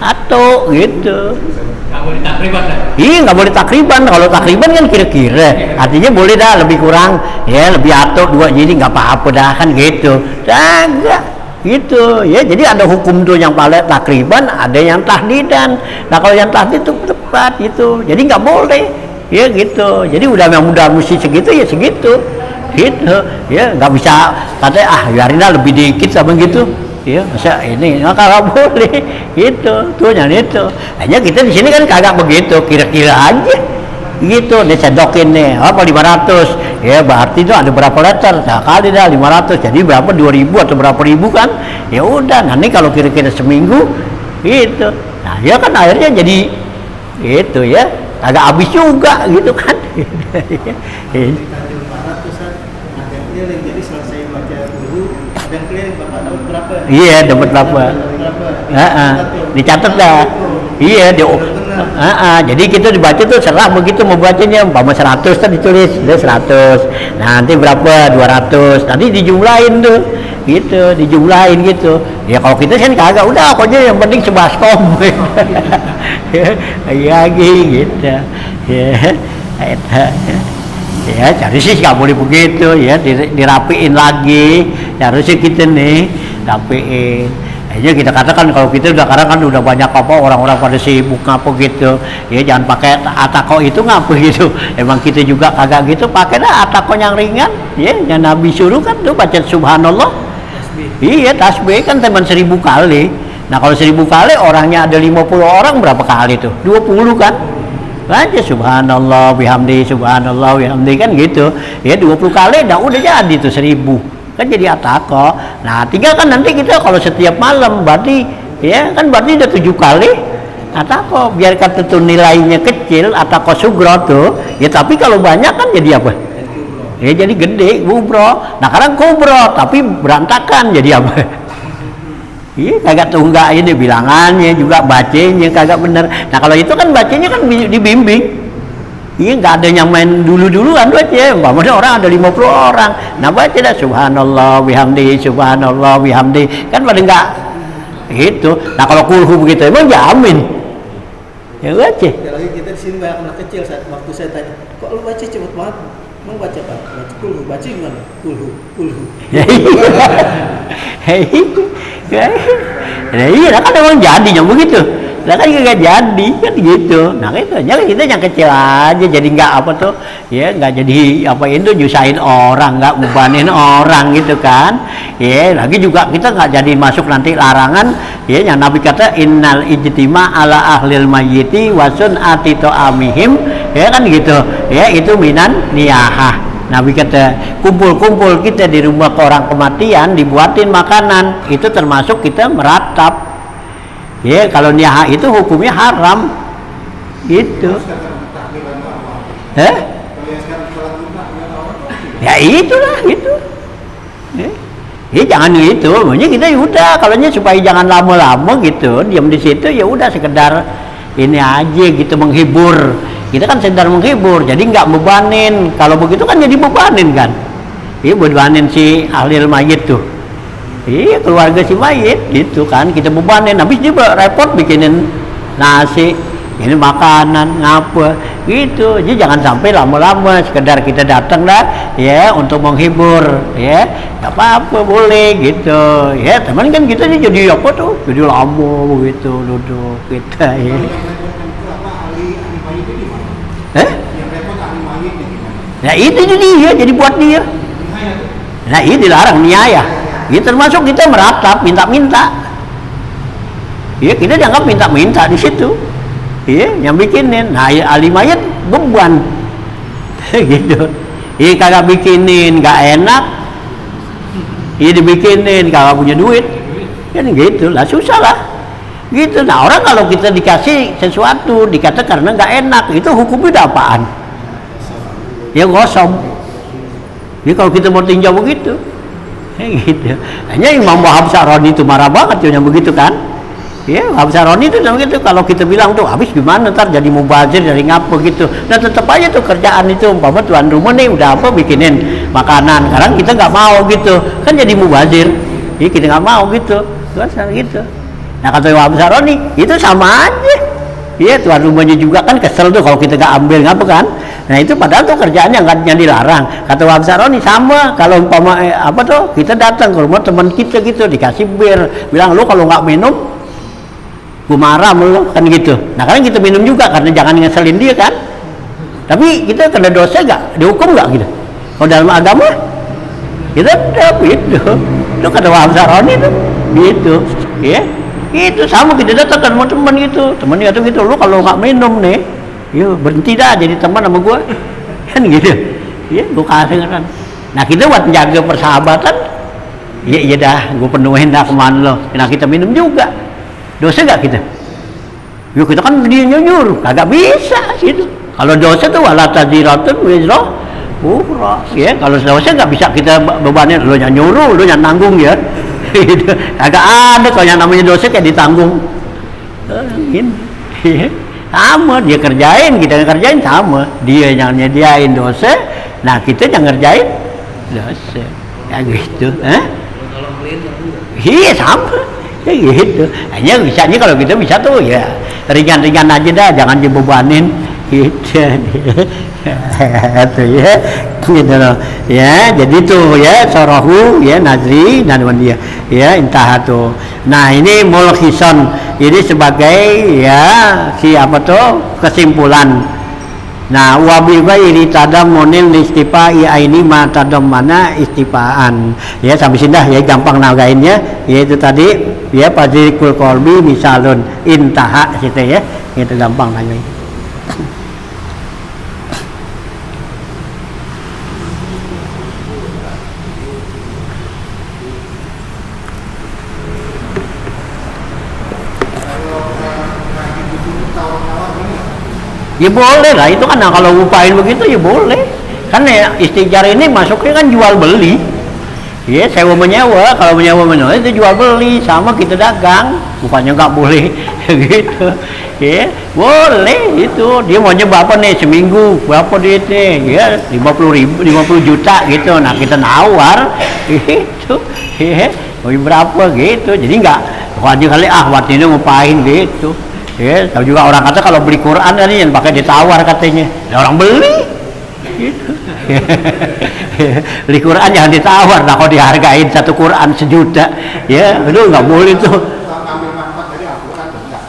atau gitu. Nggak boleh takriban kan? Iya nggak boleh takriban. Kalau takriban kan kira-kira artinya boleh dah lebih kurang ya, lebih atau dua, jadi nggak apa-apa dah kan gitu. Dah enggak gitu ya. Jadi ada hukum tuh yang paling takriban, ada yang tahdidan. Nah kalau yang tahdid itu tepat gitu, jadi nggak boleh ya gitu. Jadi udah mesti segitu ya segitu gitu ya, nggak bisa katanya biarin lah lebih dikit sama gitu ya, masa ini nggak boleh gitu tuh yang itu. Hanya kita di sini kan kagak begitu, kira-kira aja gitu disedokin nih apa 500 ya, berarti itu ada berapa liter, nah kali dah 500 jadi berapa 2.000 atau berapa ribu kan, ya udah nanti kalau kira-kira seminggu gitu. Nah ya kan akhirnya jadi itu ya agak habis juga gitu kan. Keliling, jadi selesai baca dulu dan keliling Bapak dapat berapa? Iya dapat berapa? Dicatat dah. Iya jadi kita dibaca tuh serah begitu mau bacanya, umpama 100 kan ditulis udah 100. Nah nanti berapa 200, nanti dijumlahin tuh gitu, dijumlahin gitu ya. Kalau kita kan kagak, udah pokoknya yang penting sebaskom. Iya gitu ya, jadi sih nggak boleh begitu ya, dirapiin lagi harusnya kita nih rapiin. Aja kita katakan kalau kita udah karena kan udah banyak apa orang-orang pada sibuk ngapa gitu ya, jangan pakai atako itu ngapa gitu. Emang kita juga kagak gitu, pakai dah atako yang ringan ya, yang Nabi suruh kan tuh baca subhanallah tasbih. Iya tasbih kan teman 1000 kali. Nah kalau 1000 kali orangnya ada 50 orang berapa kali tuh 20 kan aja subhanallah bihamdi subhanallah bihamdi kan gitu ya, 20 kali dah udah jadi tuh 1000 kan jadi atako. Nah tinggal kan nanti kita kalau setiap malam berarti ya kan berarti udah 7 kali atako, biar kata tuh nilainya kecil atako sugro tuh ya, tapi kalau banyak kan jadi apa ya, jadi gede kubro. Nah sekarang kubro tapi berantakan jadi apa. Iya kagak tunggak ini bilangannya juga, bacanya kagak bener. Nah kalau itu kan bacanya kan dibimbing. Iya nggak ada yang main dulu-duluan baca. Umpamanya orang ada 50 orang, nah baca dah subhanallah bihamdi subhanallah bihamdi kan pada nggak gitu. Nah kalau kulhu begitu emang jamin ya baca. Lagi kita di sini banyak anak kecil, saat waktu saya tanya kok lu baca cepet banget, emang baca apa? Baca kulhu, baca gimana? Kulhu. Nah, iya kan emang jadi yang begitu. Lah kan gak jadi kan gitu. Nah itu aja kita yang kecil aja, jadi nggak apa tuh ya, nggak jadi apa itu nyusahin orang, nggak bebanin orang gitu kan ya. Lagi juga kita nggak jadi masuk nanti larangan ya, yang Nabi kata innal ijtima ala ahlil mayyiti wasun atito amihim ya kan gitu ya, itu minan niyahah. Nabi kata kumpul-kumpul kita di rumah ke orang kematian dibuatin makanan, itu termasuk kita meratap ya. Kalau niyahah itu hukumnya haram gitu. Ya itulah gitu Ya jangan gitu, makanya kita ya udah, kalau supaya jangan lama-lama gitu, diam di situ ya udah sekedar ini aja gitu, menghibur. Kita kan sekedar menghibur, jadi nggak bebanin. Kalau begitu kan jadi bebanin kan. Iya, bebanin si ahli mayit tuh. Iya, keluarga si mayit gitu kan, kita bebanin. Habis dia repot bikinin nasi, ini makanan ngapa gitu. Jadi jangan sampai lama-lama, sekedar kita datang lah ya untuk menghibur ya, nggak apa-apa, boleh gitu ya. Teman kan kita jadi apa tuh, jadi lama begitu duduk kita ya. Nah itu dia, jadi buat dia. Nah ini dilarang niaya. Ini termasuk kita meratap, minta-minta. Ya kita dianggap minta-minta di situ. Iya, yang bikinin. Nah ahli mayat beban. Gitu. Iya kagak bikinin, nggak enak. Iya dibikinin, kagak punya duit. Kan gitu lah, susah lah. Gitu. Nah orang kalau kita dikasih sesuatu, dikata karena nggak enak, itu hukumnya apaan? Ya gosong. Jadi kalau kita mau tinjau begitu, gitu. Hanya Imam Wahab Syaroni itu marah banget yang begitu kan? Ya, Wahab Syaroni itu begitu. Kalau kita bilang tuh habis gimana ntar jadi mubazir dari ngapa gitu. Nah tetap aja tuh kerjaan itu, umpama tuan rumah nih udah apa bikinin makanan. Sekarang kita nggak mau gitu, kan jadi mubazir. Jadi kita nggak mau gitu, kan gitu. Nah kata Wahab Syaroni itu sama aja. Iya, tuan rumahnya juga kan kesel tuh kalau kita nggak ambil, ngapa kan? Nah itu padahal tuh kerjaannya nggak dilarang. Kata Wahab Syaroni sama, kalau umpama apa tuh kita datang ke rumah teman kita gitu, dikasih bir, bilang lu kalau nggak minum, gua marah lu kan gitu. Nah kan kita minum juga karena jangan ngeselin dia kan. Tapi kita kena dosa nggak? Dihukum nggak gitu? Kalau dalam agama kita gitu. Itu kata Wahab Syaroni tuh, gitu, ya. Itu sama kita datang ke rumah teman gitu, teman itu gitu, lu kalau nggak minum nih, yuk berhenti dah jadi teman sama gua, kan gitu, ya gua kasih kan. Nah kita buat menjaga persahabatan, iya dah, gua penuhin dah kemana lo. Nah kita minum juga, dosa nggak kita? Yuk kita kan dia nyuruh, kagak bisa gitu. Kalau dosa tuh wala taziratun wizra ukhra, ya kalau dosa nggak bisa kita bebanin, lo yang nyuruh, lo yang nanggung ya. Gitu. Agak ada kalau yang namanya dosa kayak ditanggung. Sama dia kerjain, kita kerjain sama. Dia yang nyediain dosa, nah kita yang ngerjain dosa. Ya gitu, iya sama. Ya gitu. Hanya bisanya kalau kita bisa tuh ya ringan-ringan aja dah, jangan dibebanin. Gitu itu ya gitu loh ya. Jadi tuh ya sorohu ya nazri dan dia ya intahatu. Nah ini mulkhison ini sebagai ya si apa tuh kesimpulan. Nah wabi ghairi tadammunil istifai aini ma tadammana istifaan ya. Sampai sini dah ya, gampang nagainnya ya. Itu tadi ya fadzikul qalbi misalun intaha situ ya, itu gampang nagain. Ya boleh lah, itu kan kalau upain begitu ya boleh. Kan ya istijar ini masuknya kan jual beli. Ya sewa menyewa, kalau menyewa itu jual beli, sama kita dagang, bukannya nggak boleh gitu. Ya boleh itu. Dia maunya berapa nih seminggu, berapa duitnya? Ya 50 juta gitu. Nah kita nawar gitu. Ya mau berapa gitu. Jadi nggak wajib kali waktu ini ngupain gitu. Ya, tahu juga orang kata kalau beli Quran kan yang pakai ditawar katanya. Ya, orang beli. Gitu. Beli Quran jangan ditawar. Nah, kalau dihargain satu Quran 1 juta, ya, aduh nggak boleh tuh. Mengambil manfaat dari Al-Quran enggak?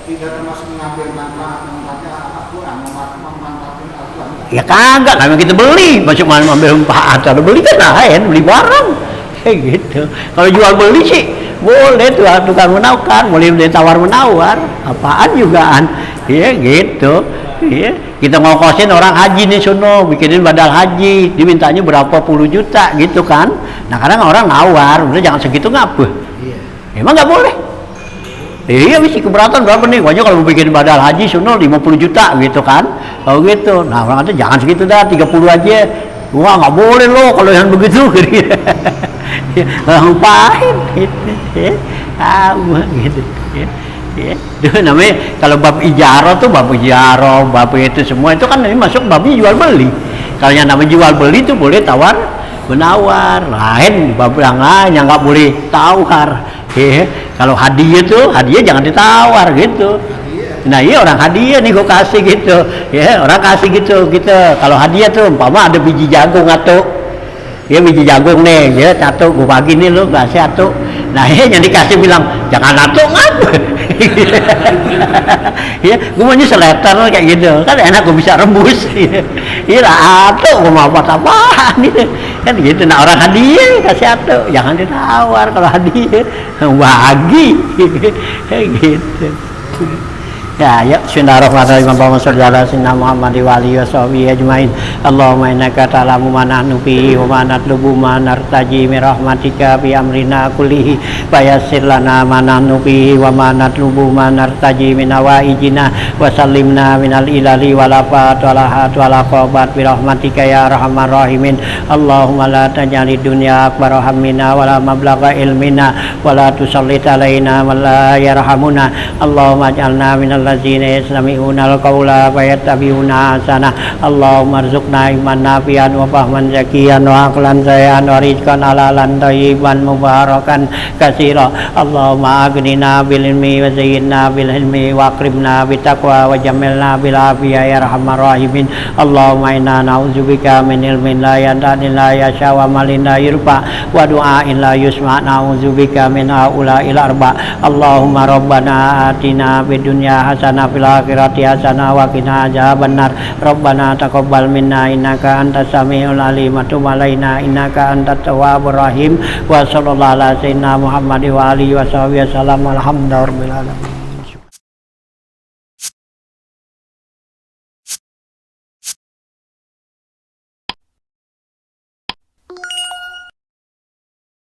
Tidak termasuk mengambil manfaatnya Al-Quran, memanfaatkan Al-Quran. Ya kagak, kalau kita beli, masuk ambil manfaat. Kalau beli kan lain, beli barang. Kayak gitu. Kalau jual beli sih boleh tuh tukang menawar, boleh ditawar menawar, apaan jugaan, ya gitu, ya kita ngokosin orang haji nih sono, bikinin badal haji, dimintanya berapa puluh juta gitu kan, nah kadang orang nawar, udah jangan segitu ngapa, emang nggak boleh, iya mesti keberatan berapa nih, pokoknya kalau bikin badal haji sono 50 juta gitu kan, kalau gitu, nah orang kata jangan segitu dah, 30 aja, Wah nggak boleh lo kalau yang begitu gitu. Ngapain gitu ya, gitu ya. Ya, itu namanya kalau bab ijarah tuh bab ijarah, bab itu semua itu kan ini masuk babnya jual beli. Kalau yang namanya jual beli itu boleh tawar menawar, lain bab yang lain yang nggak boleh tawar. Ya, kalau hadiah tuh hadiah jangan ditawar gitu. Nah iya orang hadiah nih gue kasih gitu, ya orang kasih gitu gitu. Kalau hadiah tuh umpama ada biji jagung atau ya biji jagung nih, ya satu gue bagi nih lo kasih satu. Nah yang dikasih bilang jangan satu ngapa? Ya gue maunya seletar kayak gitu, kan enak gue bisa rebus. Iya lah satu gue mau apa-apaan gitu, kan gitu. Nah orang hadiah kasih satu, jangan ditawar kalau hadiah bagi, gitu. Ya, ya, bismillahirrahmanirrahim. Allahumma sholli ala sayyidina Muhammad wa alihi washabihi ajmain. Allahumma innaka ta'lamu ma nahnu fihi wa ma natlubu ma nartaji min rahmatika bi amrina kullihi fayassir lana ma nahnu fihi wa ma natlubu ma nartaji min hawaijina wa sallimna minal ilali wal afat wal ahat wal aqabat bi rahmatika ya arhamar rahimin. Allahumma la taj'alid dunya akbar hammina wa la mablagha ilmina wa la tusallit alaina man la yarhamuna. Allahumma ij'alna minal ladzina yastami'una al-qawla fayattabi'una ahsana. Allahumma arzuqna ilman nafi'an wa fahman zakiyan wa aqlan sayan wa rizqan halalan thayyiban mubarakan katsira. Allahumma aghnina bil ilmi wa zayyinna bil hilmi wa akrimna bit taqwa wa jammilna bil afiyah ya arhamar rahimin. Allahumma inna na'udzubika min ilmin la yantahi la yasha wa malin la yurfa wa du'ain la yusma. Na'udzubika min haula'il arba. Allahumma rabbana atina fid dunya hasanah fil akhirati hasanah wa qina adzabannar. Rabbana taqabbal minna innaka antas samiul alim wa tub alaina innaka antat tawwabur rahim. Wa sallallahu ala sayyidina Muhammad wa alihi wa sahbihi wasallam. Alhamdulillahirabbil alamin.